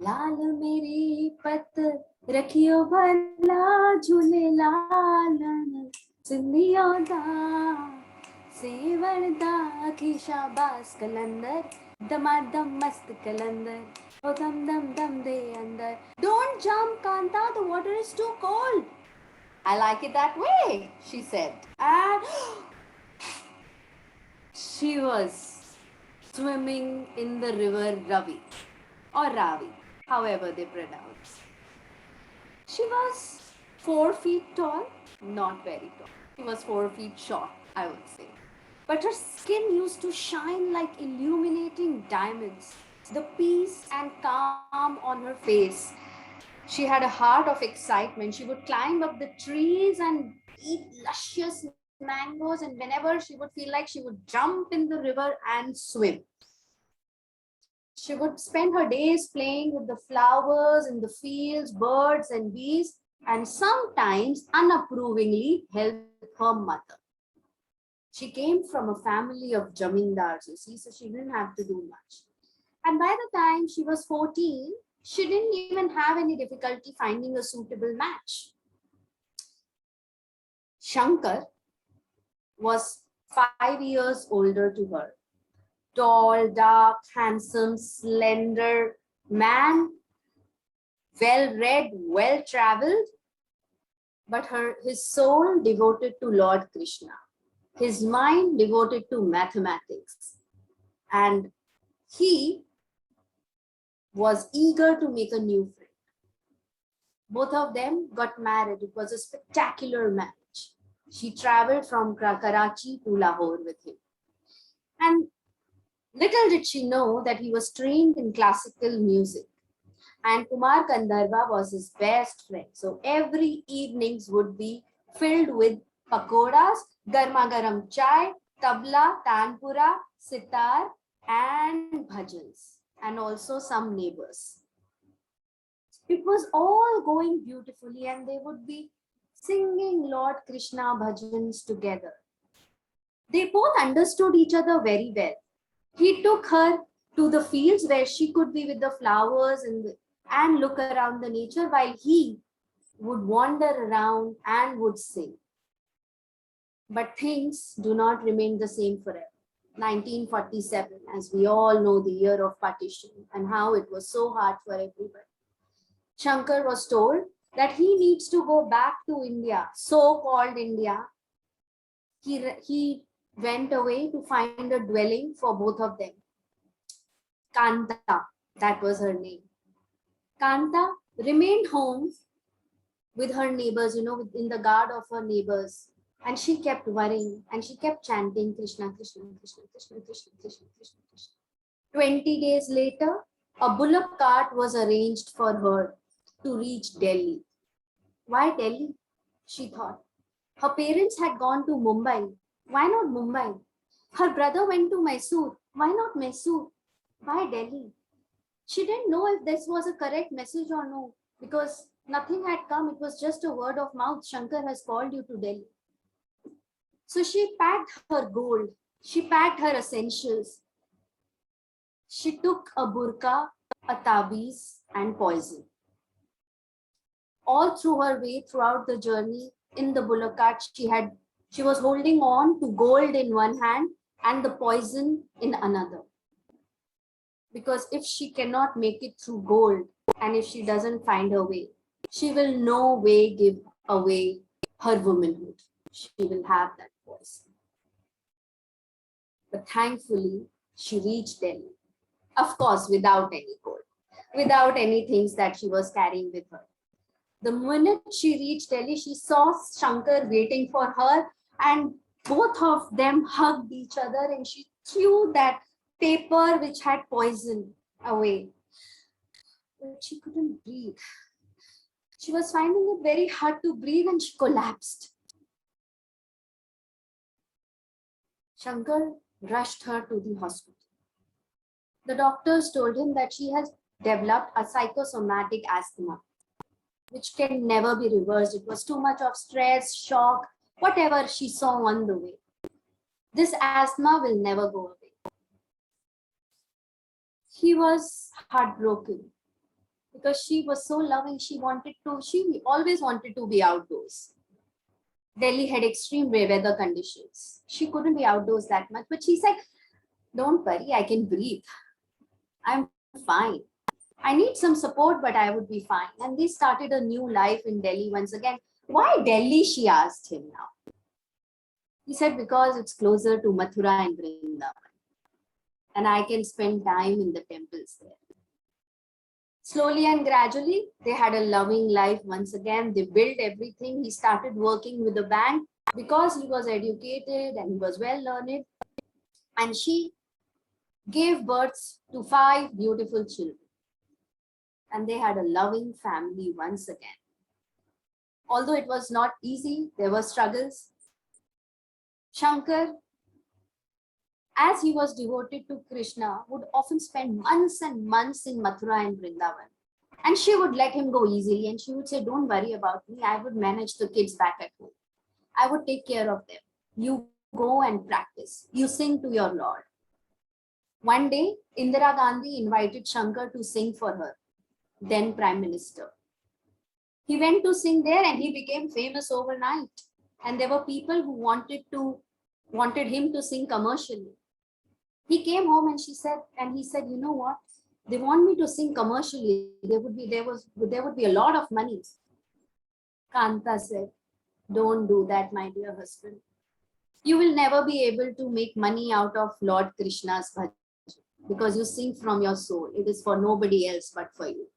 लाल मेरी पत रखियो भला झूले लालन सिंधियों दा सेवण दा की शाबाश कलंदर दमादम मस्त कलंदर ओ दम दम दम दे अंदर. Don't jump, Kanta, the water is too cold. I like it that way, she said. And she was swimming in the river Ravi or Ravi, however they pronounce. She was 4 feet tall, not very tall. She was 4 feet short, I would say. But her skin used to shine like illuminating diamonds. The peace and calm on her face. She had a heart of excitement. She would climb up the trees and eat luscious mangoes, and whenever she would feel like, she would jump in the river and swim. She would spend her days playing with the flowers in the fields, birds and bees, and sometimes unapprovingly help her mother. She came from a family of jamindars, you see, so she didn't have to do much. And by the time she was 14, she didn't even have any difficulty finding a suitable match. Shankar was 5 years older to her. Tall, dark, handsome, slender man, well-read, well-traveled, but his soul devoted to Lord Krishna, his mind devoted to mathematics, and he was eager to make a new friend. Both of them got married. It was a spectacular marriage. She traveled from Karachi to Lahore with him. And little did she know that he was trained in classical music. And Kumar Gandharva was his best friend. So every evenings would be filled with pakoras, garma garam chai, tabla, tanpura, sitar, and bhajans, and also some neighbors. It was all going beautifully, and they would be singing Lord Krishna bhajans together. They both understood each other very well. He took her to the fields where she could be with the flowers and look around the nature, while he would wander around and would sing. But things do not remain the same forever. 1947, as we all know, the year of partition, and how it was so hard for everybody. Shankar was told that he needs to go back to India, so-called India. He went away to find a dwelling for both of them. Kanta, that was her name. Kanta remained home with her neighbors, in the guard of her neighbors. And she kept worrying, and she kept chanting Krishna, Krishna, Krishna, Krishna, Krishna, Krishna, Krishna, Krishna. 20 days later, a bullock cart was arranged for her to reach Delhi. Why Delhi? She thought. Her parents had gone to Mumbai. Why not Mumbai? Her brother went to Mysore. Why not Mysore? Why Delhi? She didn't know if this was a correct message or no, because nothing had come. It was just a word of mouth. Shankar has called you to Delhi. So she packed her gold. She packed her essentials. She took a burqa, a tabiz, and poison. All through her way, throughout the journey, in the bullock cart, she was holding on to gold in one hand and the poison in another. Because if she cannot make it through gold, and if she doesn't find her way, she will no way give away her womanhood. She will have that poison. But thankfully, she reached Delhi. Of course, without any gold, without any things that she was carrying with her. The minute she reached Delhi, she saw Shankar waiting for her, and both of them hugged each other, and she threw that paper which had poison away. But she couldn't breathe. She was finding it very hard to breathe, and she collapsed. Shankar rushed her to the hospital. The doctors told him that she has developed a psychosomatic asthma, which can never be reversed. It was too much of stress, shock, whatever she saw on the way. This asthma will never go away. He was heartbroken because she was so loving. She always wanted to be outdoors. Delhi had extreme weather conditions. She couldn't be outdoors that much, but she said, don't worry, I can breathe. I'm fine. I need some support, but I would be fine. And they started a new life in Delhi once again. Why Delhi? She asked him now. He said, because it's closer to Mathura and Vrindavan. And I can spend time in the temples there. Slowly and gradually, they had a loving life once again. They built everything. He started working with the bank because he was educated and he was well learned. And she gave birth to 5 beautiful children. And they had a loving family once again. Although it was not easy, there were struggles. Shankar, as he was devoted to Krishna, would often spend months and months in Mathura and Vrindavan. And she would let him go easily, and she would say, don't worry about me. I would manage the kids back at home. I would take care of them. You go and practice. You sing to your Lord. One day, Indira Gandhi invited Shankar to sing for her, then Prime Minister. He went to sing there and he became famous overnight. And there were people who wanted him to sing commercially. He came home and he said, you know what? They want me to sing commercially. There would be a lot of money. Kanta said, don't do that, my dear husband. You will never be able to make money out of Lord Krishna's bhajan because you sing from your soul. It is for nobody else but for you.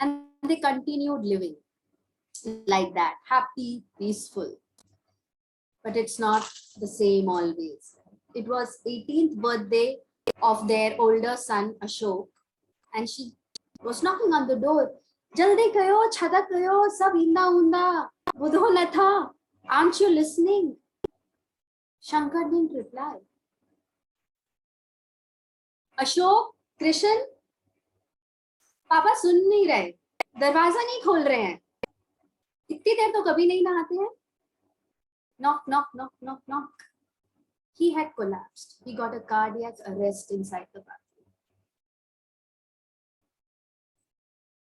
And they continued living like that, happy, peaceful. But it's not the same always. It was 18th birthday of their older son, Ashok. And she was knocking on the door. Jaldi kayo, chhada kayo, sab inda unda, budho na tha. Aren't you listening? Shankar didn't reply. Ashok, Krishan, पापा सुन नहीं रहे, दरवाजा नहीं खोल रहे हैं, इतनी देर तो कभी नहीं नहाते हैं. Knock, knock, knock, knock, knock. He had collapsed. He got a cardiac arrest inside the bathroom.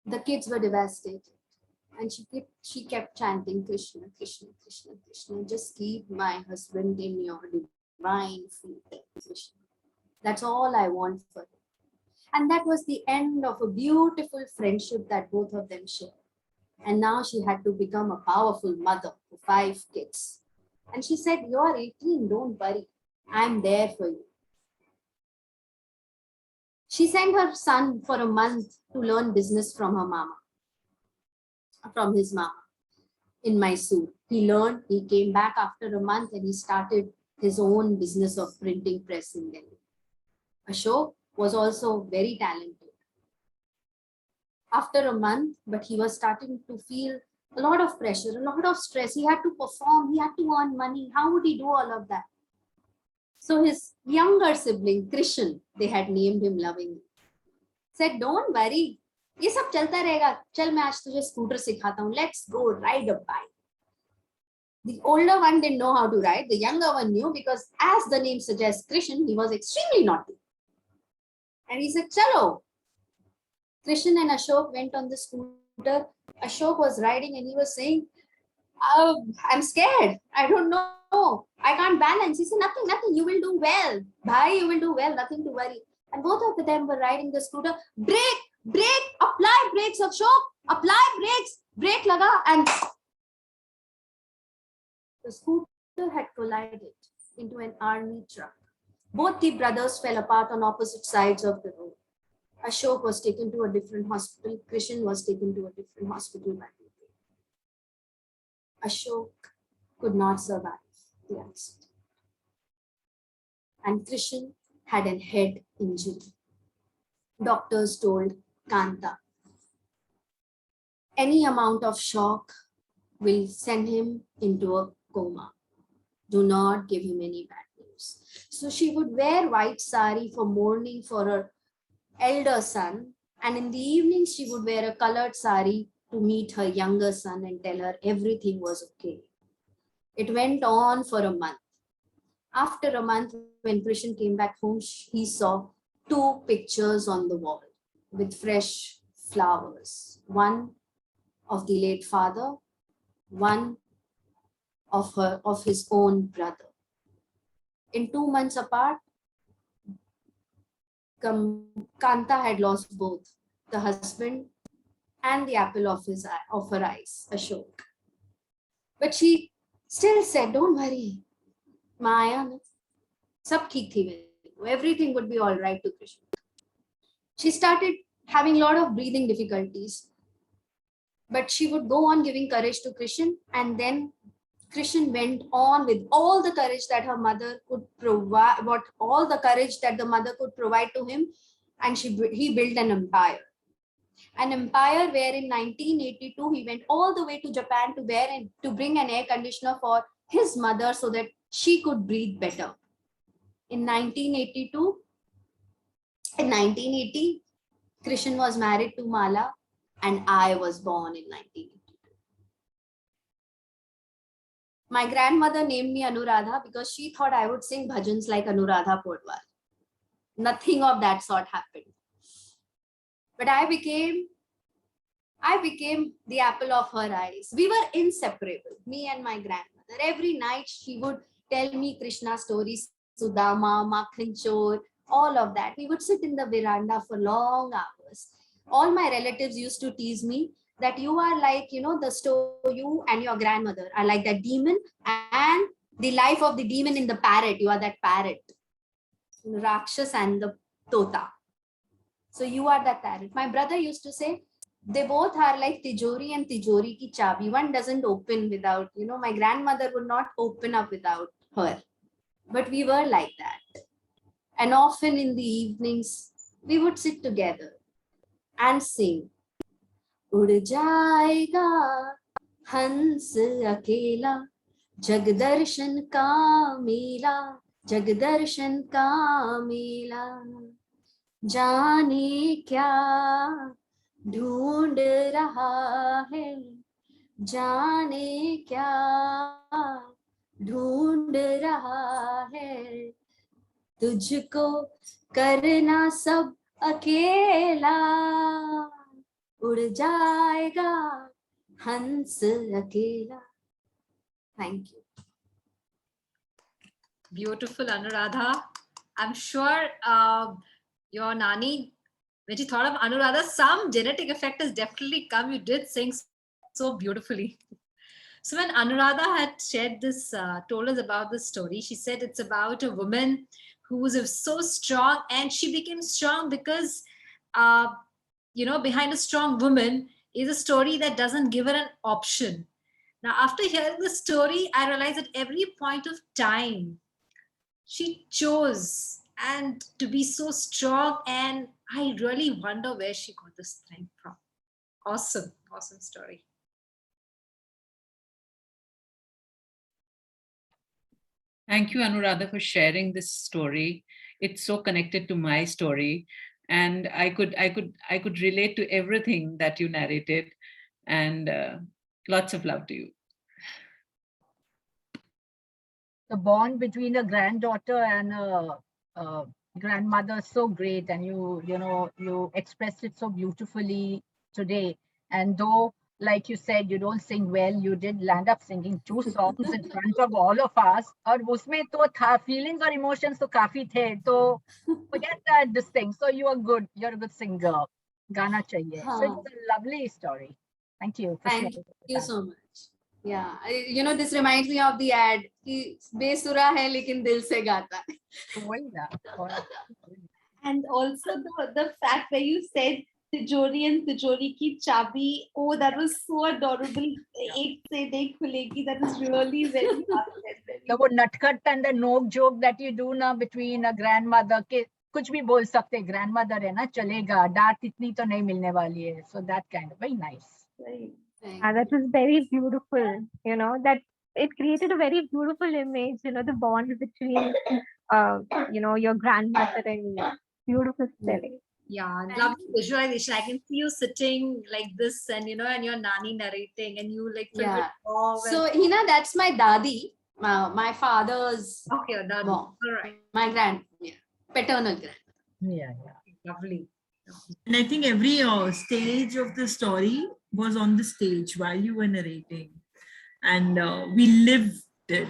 The kids were devastated. And she kept chanting, Krishna, Krishna, Krishna, Krishna. Just keep my husband in your divine feet, Krishna. That's all I want for him. And that was the end of a beautiful friendship that both of them shared. And now she had to become a powerful mother for 5 kids. And she said, you're 18, don't worry. I'm there for you. She sent her son for a month to learn business from her mama, from his mama in Mysore. He learned, he came back after a month and he started his own business of printing press in Delhi. Ashok was also very talented. After a month, but he was starting to feel a lot of pressure, a lot of stress. He had to perform, he had to earn money. How would he do all of that? So his younger sibling, Krishan, they had named him lovingly, said, don't worry, ये सब चलता रहेगा, चल मैं आज तुझे scooter सिखाता हूँ, let's go ride a bike. The older one didn't know how to ride, the younger one knew, because as the name suggests, Krishan, he was extremely naughty. And he said, chalo. Krishan and Ashok went on the scooter. Ashok was riding and he was saying, I'm scared. I don't know. I can't balance. He said, nothing. You will do well. Bhai, you will do well. Nothing to worry. And both of them were riding the scooter. Brake, apply brakes, Ashok. Apply brakes. Brake laga. And the scooter had collided into an army truck. Both the brothers fell apart on opposite sides of the road. Ashok was taken to a different hospital. Krishan was taken to a different hospital by the way. Ashok could not survive the accident. And Krishan had a head injury. Doctors told Kanta, any amount of shock will send him into a coma. Do not give him any bad news. So she would wear white sari for mourning for her elder son, and in the evening she would wear a colored sari to meet her younger son and tell her everything was okay. It went on for a month. After a month, when Krishan came back home, he saw 2 pictures on the wall with fresh flowers. One of the late father, one of his own brother. In 2 months apart, Kanta had lost both the husband and the apple of her eyes, Ashok. But she still said, don't worry, Maya, sab theek thi, everything would be all right to Krishan. She started having a lot of breathing difficulties, but she would go on giving courage to Krishan, and then Krishan went on with all the courage that her mother could provide, all the courage that the mother could provide to him, and he built an empire. An empire where in 1982 he went all the way to Japan to bring an air conditioner for his mother so that she could breathe better. In 1980, Krishan was married to Mala, and I was born in 1982. My grandmother named me Anuradha because she thought I would sing bhajans like Anuradha Podwal. Nothing of that sort happened. But I became the apple of her eyes. We were inseparable, me and my grandmother. Every night she would tell me Krishna stories, Sudama, Makhan Chor, all of that. We would sit in the veranda for long hours. All my relatives used to tease me that you are like, the story, you and your grandmother are like that demon and the life of the demon in the parrot. You are that parrot, Rakshas and the Tota. So you are that parrot. My brother used to say, they both are like Tijori and Tijori ki chabi. One doesn't open without, my grandmother would not open up without her. But we were like that. And often in the evenings, we would sit together and sing. Ud jayega hans akela, Jagdarshan ka mela, Jagdarshan ka mela. जाने क्या ढूंढ रहा है, जाने क्या ढूंढ रहा है, तुझको करना सब अकेला, उड़ जाएगा हंस अकेला. Thank you. Beautiful, Anuradha. I'm sure your Nani, when she thought of Anuradha, some genetic effect has definitely come. You did sing so beautifully. So when Anuradha had shared this, told us about this story, she said it's about a woman who was so strong, and she became strong because, behind a strong woman is a story that doesn't give her an option. Now, after hearing the story, I realized at every point of time, she chose and to be so strong, and I really wonder where she got this strength from. Awesome story. Thank you, Anuradha, for sharing this story. It's so connected to my story, and I could relate to everything that you narrated. And lots of love to you. The bond between a granddaughter and a grandmother is so great, and you expressed it so beautifully today. And though, like you said, you don't sing well, you did land up singing 2 songs in front of all of us. और उसमें तो था feelings और emotions तो काफी थे, तो forget that this thing. So you are good. You're a good singer. गाना चाहिए. So हाँ. it's a lovely story. Thank you for Thank sharing. you so much. Yeah, this reminds me of the ad कि बेसुरा है लेकिन दिल से गाता है. वही ना. And also the fact where you said Tijori and Tijori ki chabi, oh, that was so adorable. Ek se nahi khulegi. That was really very heartfelt. The nutcut and the note joke that you do now between a grandmother के कुछ भी बोल सकते, grandmother है ना, चलेगा, डांट इतनी तो नहीं मिलने वाली है. So that kind of very nice. Right. That was very beautiful, that it created a very beautiful image, the bond between, your grandmother and you. Beautiful story. Yeah, lovely visualization. I can see you sitting like this, and and your nani narrating, and you like filled with Yeah. awe. So Hina, that's my dadi, my father's Okay, that mom. all right, My paternal grandmother. Yeah. lovely. And I think every stage of the story was on the stage while you were narrating, and we lived it.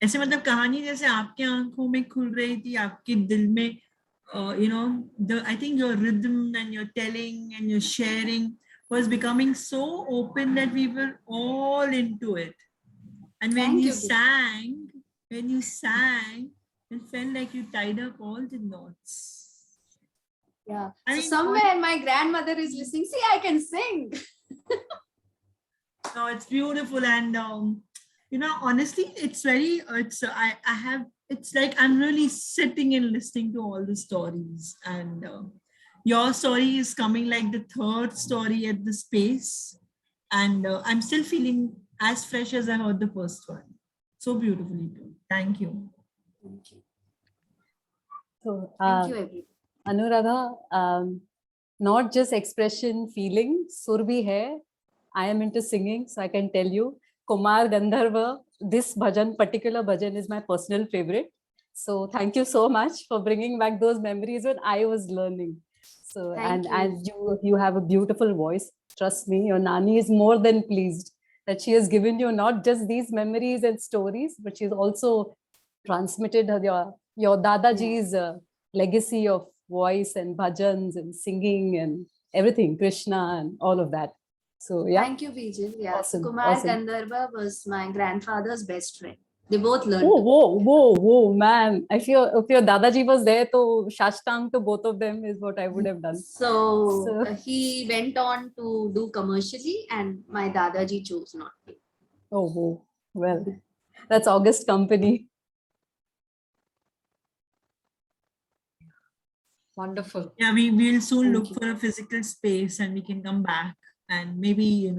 ऐसे मतलब कहानी जैसे आपके आंखों में खुल रही थी, आपके दिल में, I think your rhythm and your telling and your sharing was becoming so open that we were all into it. And when Thank you you. sang, it felt like you tied up all the knots. Yeah. I So mean, somewhere my grandmother is listening. See, I can sing. No, it's beautiful, and honestly, it's very. It's like I'm really sitting and listening to all the stories, and your story is coming like the third story at the space, and I'm still feeling as fresh as I heard the first one. So beautifully done. Thank you. Thank you. So, Thank you, everyone. Anuradha, not just expression, feeling, sur bhi hai. I am into singing, so I can tell you, Kumar Gandharva, this bhajan, particular bhajan is my personal favorite. So thank you so much for bringing back those memories when I was learning. So, Thank and you. you have a beautiful voice. Trust me, your Nani is more than pleased that she has given you not just these memories and stories, but she's also transmitted your Dadaji's legacy of voice and bhajans and singing and everything, Krishna and all of that. So yeah. Thank you, Bijal. Yeah. Awesome, So Kumar awesome. Gandharva was my grandfather's best friend. They both learned. Whoa, man. If your Dadaji was there, to Shashtang to both of them is what I would have done. So he went on to do commercially, and my Dadaji chose not to. Oh, well, that's August company. Wonderful. Yeah, we will soon Thank look you. for a physical space, and we can come back and maybe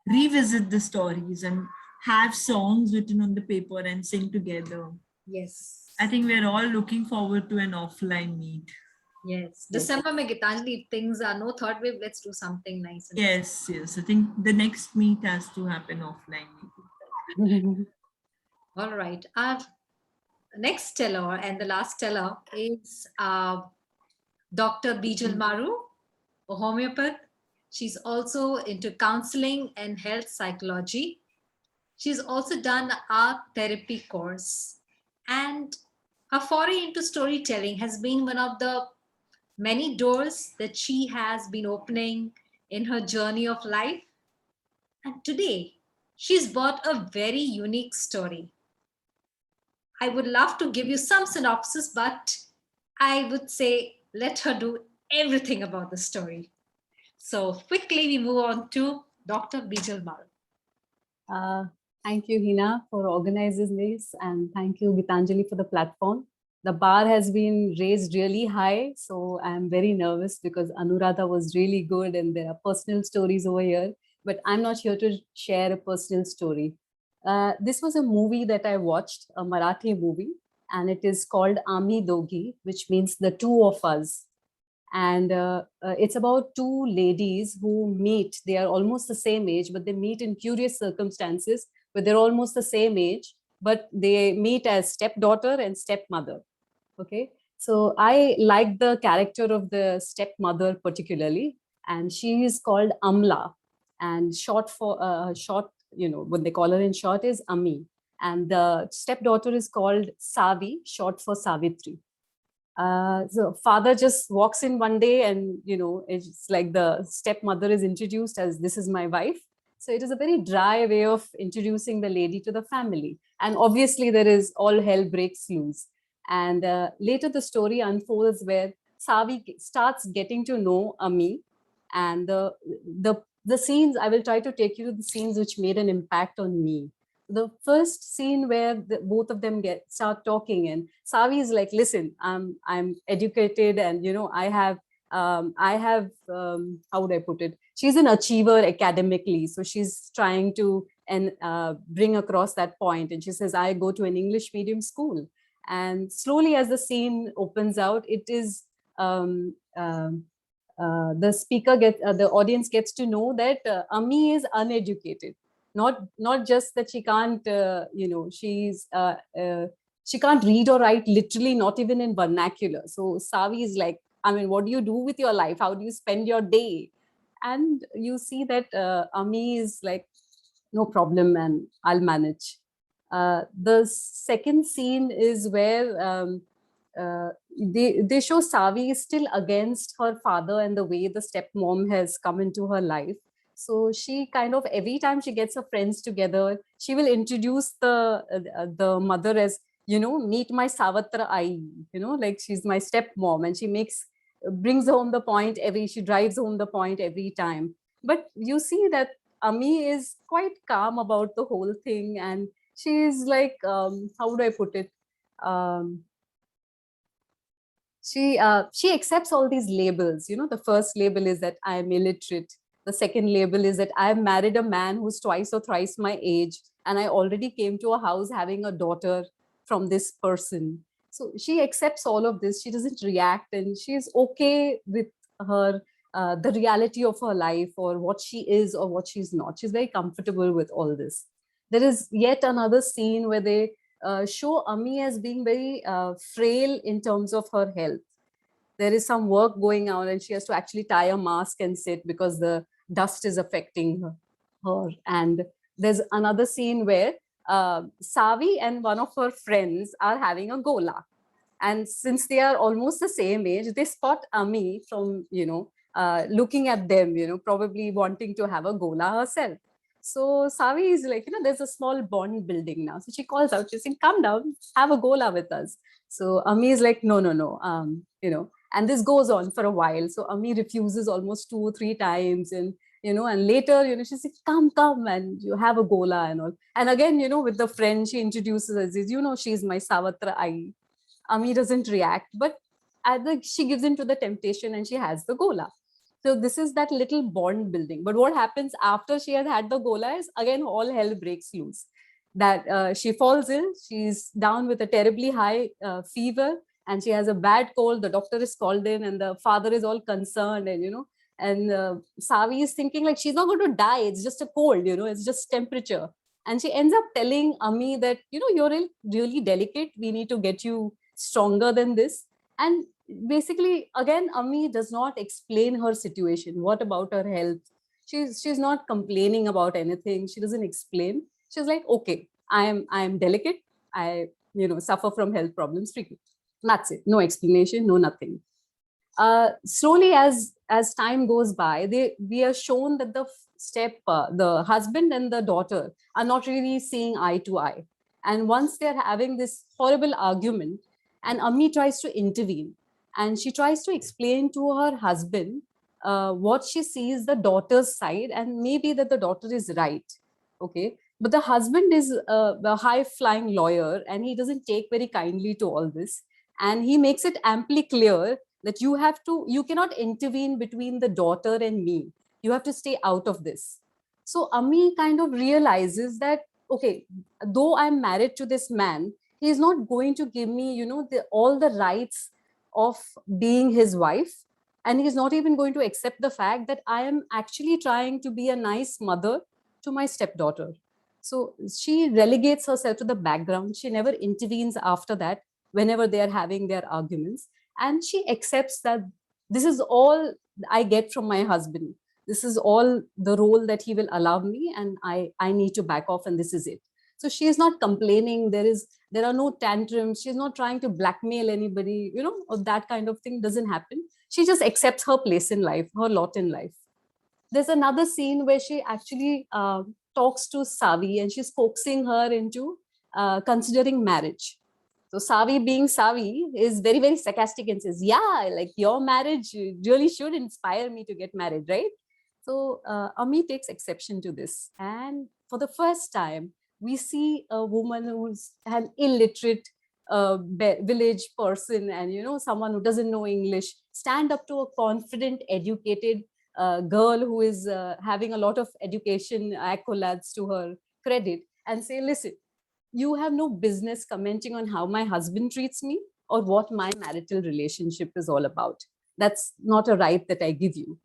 revisit the stories and have songs written on the paper and sing together. Yes. I think we're all looking forward to an offline meet. Yes. December mein Gitanjali, if things are no third wave, let's do something nice. And Yes. I think the next meet has to happen offline. all right. Our next teller and the last teller is Dr. Bijal Maru, a homeopath. She's also into counseling and health psychology. She's also done an art therapy course. And her foray into storytelling has been one of the many doors that she has been opening in her journey of life. And today, she's brought a very unique story. I would love to give you some synopsis, but I would say let her do everything about the story. So quickly we move on to Dr. Bijal Maru. Thank you, Hina, for organizing this, and thank you, Gitanjali, for the platform. The bar has been raised really high, so I'm very nervous because Anuradha was really good and there are personal stories over here, but I'm not here to share a personal story. This was a movie that I watched, a Marathi movie, and it is called Ami Dogi, which means the two of us. And it's about two ladies who meet. They are almost the same age, but they meet in curious circumstances where they're almost the same age, but they meet as stepdaughter and stepmother. Okay. So I like the character of the stepmother particularly, and she is called Amla, and short, when they call her in short is Ami. And the stepdaughter is called Savi, short for Savitri. So father just walks in one day, and it's like the stepmother is introduced as, this is my wife. So it is a very dry way of introducing the lady to the family, and obviously there is all hell breaks loose. And later the story unfolds where Savi starts getting to know Ami, and the scenes, I will try to take you to the scenes which made an impact on me. The first scene where both of them start talking, and Savi is like, listen, I'm educated, and I have how would I put it, she's an achiever academically, so she's trying to bring across that point. And she says, I go to an English medium school. And slowly as the scene opens out, it is the speaker the audience gets to know that Ami is uneducated. Not just that she can't, she can't read or write literally, not even in vernacular. So Savi is like, I mean, what do you do with your life? How do you spend your day? And you see that Ami is like, no problem, and I'll manage. The second scene is where they show Savi is still against her father and the way the stepmom has come into her life. So she kind of, every time she gets her friends together, she will introduce the mother as, meet my Savatra Ai, like she's my stepmom, and she brings home the point she drives home the point every time. But you see that Ami is quite calm about the whole thing, and she is like, how would I put it? She accepts all these labels. The first label is that I am illiterate. The second label is that I have married a man who's twice or thrice my age, and I already came to a house having a daughter from this person. So she accepts all of this. She doesn't react, and she is okay with her the reality of her life, or what she is or what she's not. She's very comfortable with all this. There is yet another scene where they show Ami as being very frail in terms of her health. There is some work going on, and she has to actually tie a mask and sit because the dust is affecting her. And there's another scene where Savi and one of her friends are having a gola. And since they are almost the same age, they spot Ami from, looking at them, probably wanting to have a gola herself. So Savi is like, there's a small bond building now. So she calls out, she's saying, come down, have a gola with us. So Ami is like, no, and this goes on for a while. So Ami refuses almost 2 or 3 times. And, and later, she says, come, and you have a gola and all. And again, with the friend, she introduces us, she's my Savatra Ai. Ami doesn't react, but she gives in to the temptation and she has the gola. So this is that little bond building. But what happens after she has had the gola is, again, all hell breaks loose. That she falls ill, she's down with a terribly high fever, and she has a bad cold. The doctor is called in, and the father is all concerned, and Savi is thinking like, she's not going to die. It's just a cold, it's just temperature. And she ends up telling Ami that, you're really delicate. We need to get you stronger than this. And basically, again, Ami does not explain her situation. What about her health? She's not complaining about anything. She doesn't explain. She's like, okay, I am delicate. I suffer from health problems frequently. That's it. No explanation, no nothing. Slowly, as time goes by, we are shown that the husband and the daughter are not really seeing eye to eye. And once they're having this horrible argument, and Ami tries to intervene, and she tries to explain to her husband what she sees the daughter's side, and maybe that the daughter is right. Okay. But the husband is a high-flying lawyer, and he doesn't take very kindly to all this. And he makes it amply clear that you cannot intervene between the daughter and me. You have to stay out of this. So Ami kind of realizes that okay, though I'm married to this man, he is not going to give me, you know, all the rights of being his wife. And he's not even going to accept the fact that I am actually trying to be a nice mother to my stepdaughter. So she relegates herself to the background. She never intervenes after that whenever they are having their arguments. And she accepts that this is all I get from my husband. This is all the role that he will allow me, and I need to back off, and this is it. So she is not complaining. There are no tantrums. She's not trying to blackmail anybody, you know, or that kind of thing doesn't happen. She just accepts her place in life, her lot in life. There's another scene where she actually talks to Savi, and she's coaxing her into considering marriage. So Savi, being Savi, is very, very sarcastic and says, yeah, like your marriage really should inspire me to get married, right? So Ami takes exception to this. And for the first time, we see a woman who's an illiterate village person, and, you know, someone who doesn't know English, stand up to a confident, educated girl who is having a lot of education accolades to her credit, and say, listen, you have no business commenting on how my husband treats me or what my marital relationship is all about. That's not a right that I give you.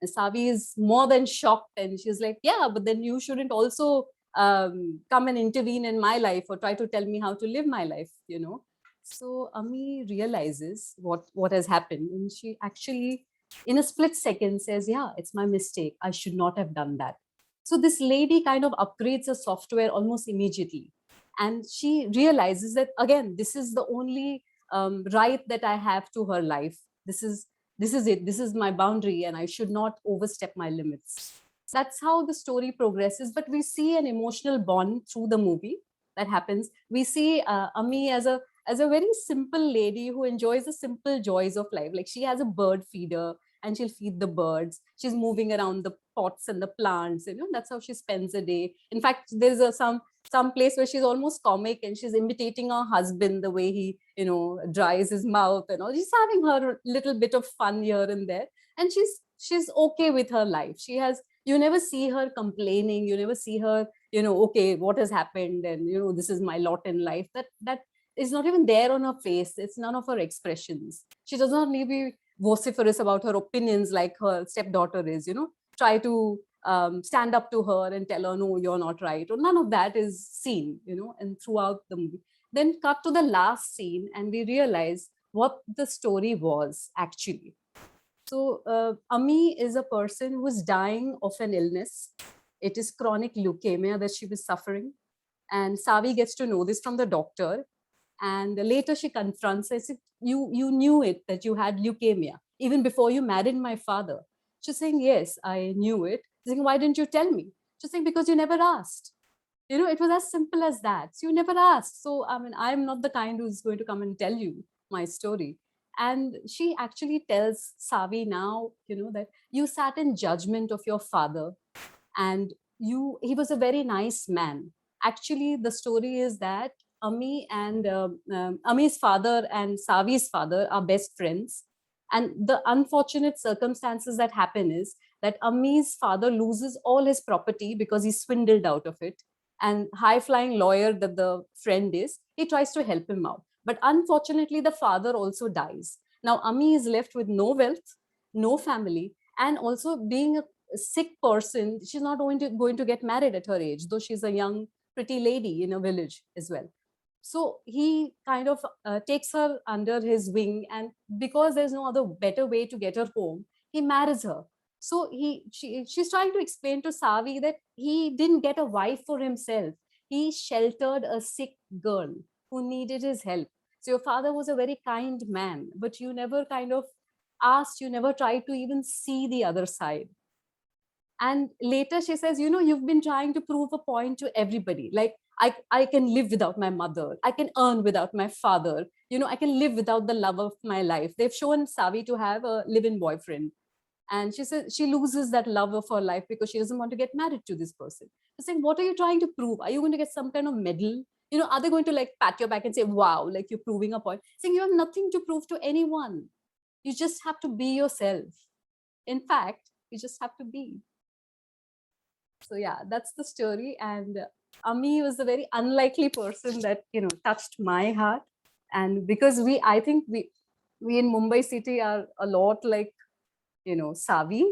And Savi is more than shocked, and she's like, yeah, but then you shouldn't also come and intervene in my life or try to tell me how to live my life, you know. So Ami realizes what has happened, and she actually, in a split second, says, yeah, it's my mistake. I should not have done that. So this lady kind of upgrades her software almost immediately. And she realizes that, again, this is the only right that I have to her life. This is it. This is my boundary, and I should not overstep my limits. That's how the story progresses. But we see an emotional bond through the movie that happens. We see Ami as a very simple lady who enjoys the simple joys of life. Like, she has a bird feeder, and she'll feed the birds. She's moving around the pots and the plants. You know, that's how she spends a day. In fact, there's some place where she's almost comic, and she's imitating her husband, the way he, you know, dries his mouth and all. She's having her little bit of fun here and there, and she's okay with her life. You never see her complaining. You never see her, you know, okay, what has happened, and, you know, this is my lot in life. That is not even there on her face. It's none of her expressions. She does not need to be vociferous about her opinions like her stepdaughter is, you know, try to stand up to her and tell her, no, you're not right, or none of that is seen, you know, and throughout the movie. Then cut to the last scene, and we realize what the story was actually. So Ami is a person who is dying of an illness. It is chronic leukemia that she was suffering. And Savi gets to know this from the doctor. And later she confronts her, says, you knew it, that you had leukemia, even before you married my father. She's saying, yes, I knew it. She's saying, why didn't you tell me? She's saying, because you never asked. You know, it was as simple as that. So you never asked. So, I mean, I'm not the kind who's going to come and tell you my story. And she actually tells Savi now, you know, that you sat in judgment of your father, and he was a very nice man. Actually, the story is that Ami and Ami's father and Savi's father are best friends. And the unfortunate circumstances that happen is that Ami's father loses all his property because he's swindled out of it. And high-flying lawyer that the friend is, he tries to help him out. But unfortunately, the father also dies. Now, Ami is left with no wealth, no family, and also being a sick person, she's not going to get married at her age, though she's a young, pretty lady in a village as well. So he kind of takes her under his wing, and because there's no other better way to get her home, he marries her. So she's trying to explain to Savi that he didn't get a wife for himself. He sheltered a sick girl who needed his help. So your father was a very kind man, but you never kind of asked, you never tried to even see the other side. And later she says, you know, you've been trying to prove a point to everybody. Like, I can live without my mother. I can earn without my father. You know, I can live without the love of my life. They've shown Savi to have a live-in boyfriend. And she says she loses that love of her life because she doesn't want to get married to this person. She's saying, what are you trying to prove? Are you going to get some kind of medal? You know, are they going to like pat your back and say, wow, like you're proving a point? Saying you have nothing to prove to anyone. You just have to be yourself. In fact, you just have to be. So yeah, that's the story. And Ami was a very unlikely person that, touched my heart. And because I think we in Mumbai city are a lot like, savvy.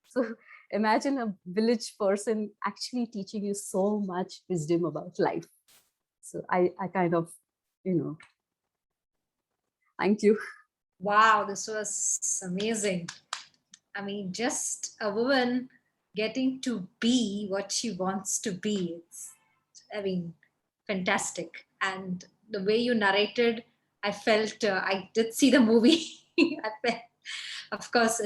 So imagine a village person actually teaching you so much wisdom about life. So I kind of, thank you. Wow, this was amazing. I mean, just a woman getting to be what she wants to be. I mean, fantastic. And the way you narrated, I felt I did see the movie. I felt, of course,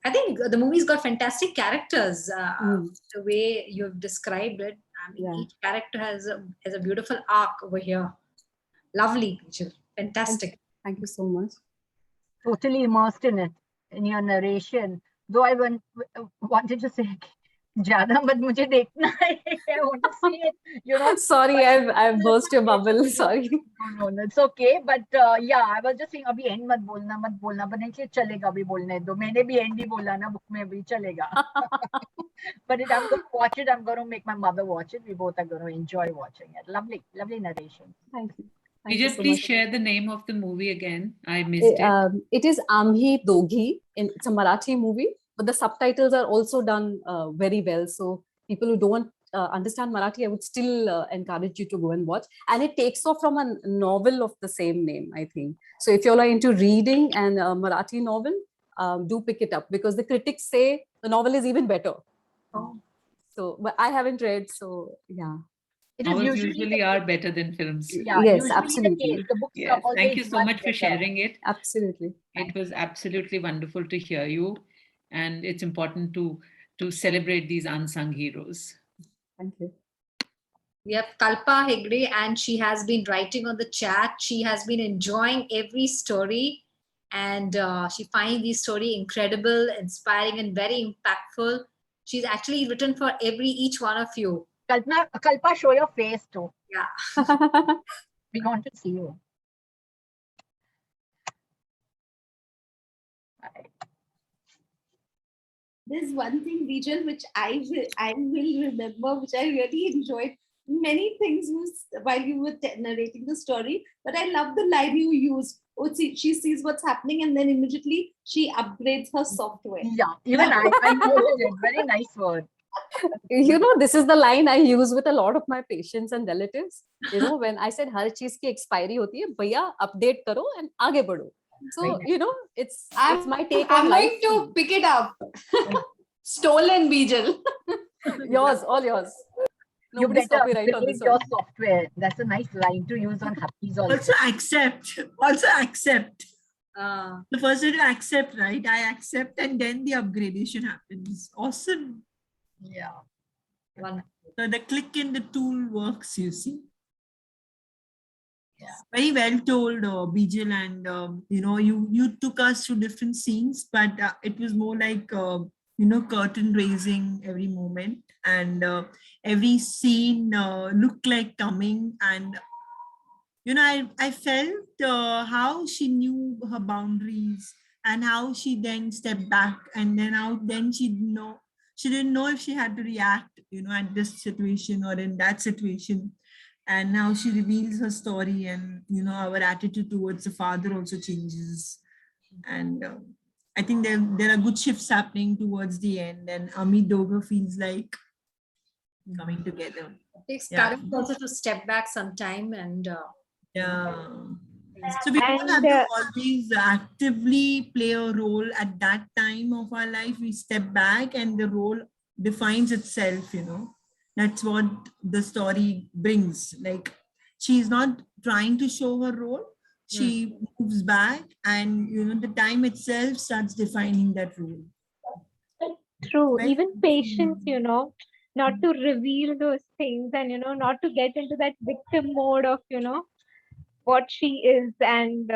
I think the movie's got fantastic characters. The way you've described it, I mean, each character has a beautiful arc over here. Lovely, Bijal. Fantastic. Thank you so much. Totally immersed in it, in your narration. Though I wanted to say, "Jada, but mujhe dekhna hai." I want to see it. Sorry, I've burst your bubble. Sorry. No, it's okay. But yeah, I was just saying, abhi end mat bolna. But nahi chalega abhi bolne do. Maine bhi end hi bola na, book mein bhi chalega. But I'm going to watch it. I'm going to make my mother watch it. We both are going to enjoy watching it. Lovely, lovely narration. Thank you. Bijal, please share the name of the movie again. I missed it. It is Amhi Doghi. It's a Marathi movie, but the subtitles are also done very well. So people who don't understand Marathi, I would still encourage you to go and watch. And it takes off from a novel of the same name, I think. So if you're into reading and Marathi novel, do pick it up, because the critics say the novel is even better. Oh. So, but I haven't read, so yeah. Novels usually are better than films. Yeah, yes, absolutely. The books Yes. are Thank you always so much much for better. sharing it. Absolutely. It was absolutely wonderful to hear you. And it's important to celebrate these unsung heroes. Thank you. We have Kalpa Hegde, and she has been writing on the chat. She has been enjoying every story, and she finds the story incredible, inspiring, and very impactful. She's actually written for each one of you. Kalpa, show your face too. Yeah. We want to see you. There's one thing, Bijal, which I will remember, which I really enjoyed. Many things while you were narrating the story, but I love the line you used. Oh, she sees what's happening, and then immediately she upgrades her software. Yeah, even I noticed it. Very nice word. This is the line I use with a lot of my patients and relatives. When I said har cheez ki expiry hoti hai, bhaiya update karo and aage badho. So, it's my take on life. I'm going to pick it up. Stolen, Bijal. Yours, all yours. Nobody's You better copyright on upgrade this your one. software. That's a nice line to use on Happies also. Also accept. The first way to accept, right? I accept, and then the upgradation happens. Awesome. Yeah. So the click in the tool works, you see. Yeah. Very well told, Bijal, and you took us through different scenes, but it was more like curtain raising every moment, and every scene looked like coming, and I felt how she knew her boundaries, and how she then stepped back, and then how then she didn't know if she had to react, at this situation or in that situation. And now she reveals her story, and our attitude towards the father also changes. And I think there are good shifts happening towards the end, and Ami Doga feels like coming together. It takes courage also to step back sometime, and so we don't have to always actively play a role at that time of our life. We step back, and the role defines itself. That's what the story brings. Like, she's not trying to show her role. She moves back, and the time itself starts defining that role. True. Well, even patience, not to reveal those things, and not to get into that victim mode of what she is, and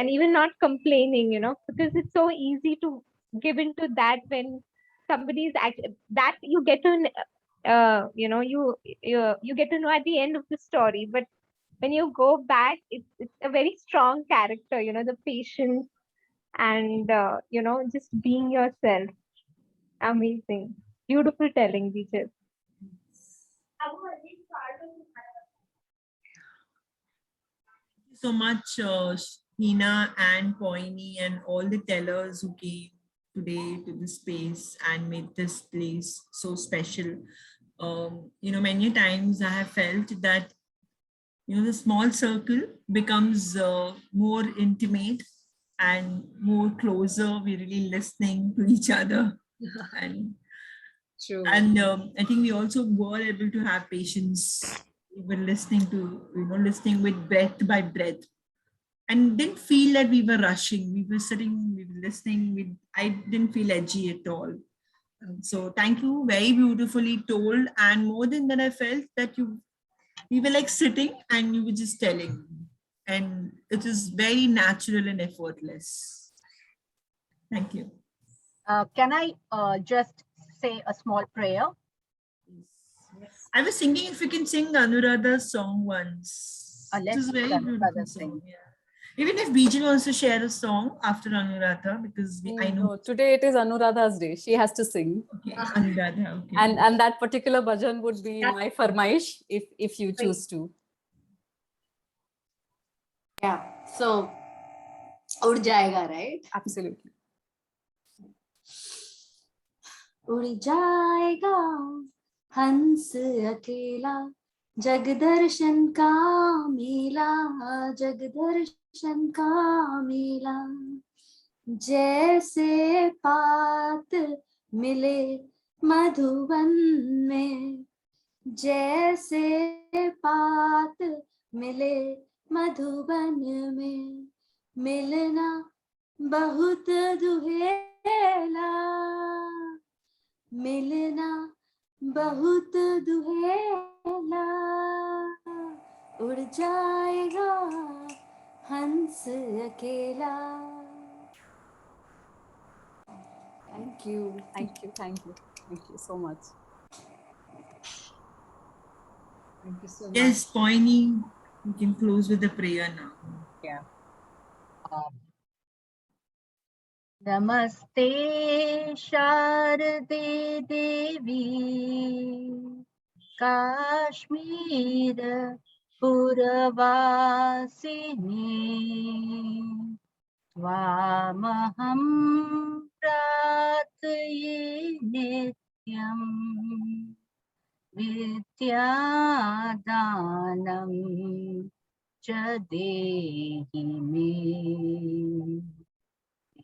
even not complaining, because it's so easy to give into that when somebody's that you get to you get to know at the end of the story. But when you go back, it's a very strong character, the patience, and just being yourself. Amazing. Beautiful telling, Bijal. So much, Hina and Poini and all the tellers who came today to this space and made this place so special. Many times I have felt that, the small circle becomes more intimate and more closer. We're really listening to each other. And True. I think we also were able to have patience. We were listening to, listening with breath by breath, and didn't feel that we were rushing. We were sitting, we were listening. I didn't feel edgy at all. So thank you, very beautifully told. And more than that, I felt that we were like sitting and you were just telling, and it is very natural and effortless. Thank you. Can I just say a small prayer? I was thinking if we can sing Anuradha's song once. It Let's is very sing beautiful Anuradha's song. song. Yeah. Even if Bijal wants to share a song after Anuradha, because I know. No, today it is Anuradha's day. She has to sing. Okay, Anuradha, okay. And that particular bhajan would be That- my farmaish if you choose to. Yeah. So, उड़ जाएगा, right? Absolutely. उड़ जाएगा हंस अकेला जग दर्शन का मेला, जग दर्शन का मेला, जैसे पात मिले मधुबन में, जैसे पात मिले मधुबन में, मिलना बहुत दुहेला, मिलना बहुत दुहेला, उड़ जाएगा हंस अकेला. Thank you. Thank you. Thank you. Thank you so much. Thank you so much. Yes, Poini, we can close with the prayer now. Yeah. Namaste Sharade Devi Kashmir Puravasini Swamaham Pratye Nityam Vidyadanam Chadehi Me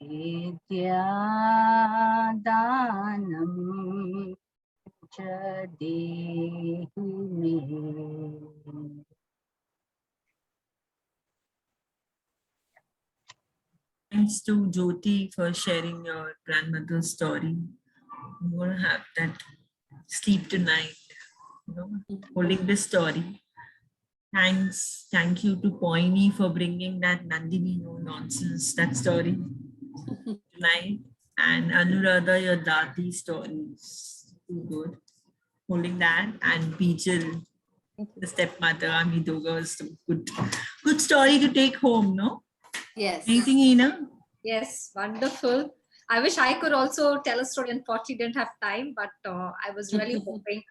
Vidyadanam Chadehi Me. Thanks to Jyoti for sharing your grandmother's story. I'm going to have that sleep tonight, holding this story. Thank you to Poini for bringing that Nandini no nonsense, that story tonight. And Anuradha, your Dati stories, too good. Holding that, and Bijal, the stepmother, Amidoga was good story to take home, no? Yes. Anything, Ina? Yes, wonderful. I wish I could also tell a story. Unfortunately, didn't have time, but I was really hoping.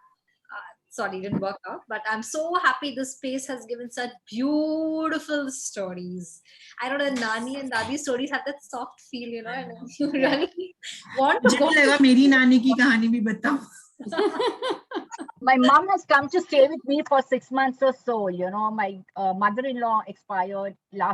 Sorry, didn't work out. But I'm so happy this space has given such beautiful stories. I know the Nani and Dadi stories have that soft feel, and you really want to go. लगा मेरी नानी की कहानी भी बताओ. My mom has come to stay with me for 6 months or so. My mother-in-law expired last year.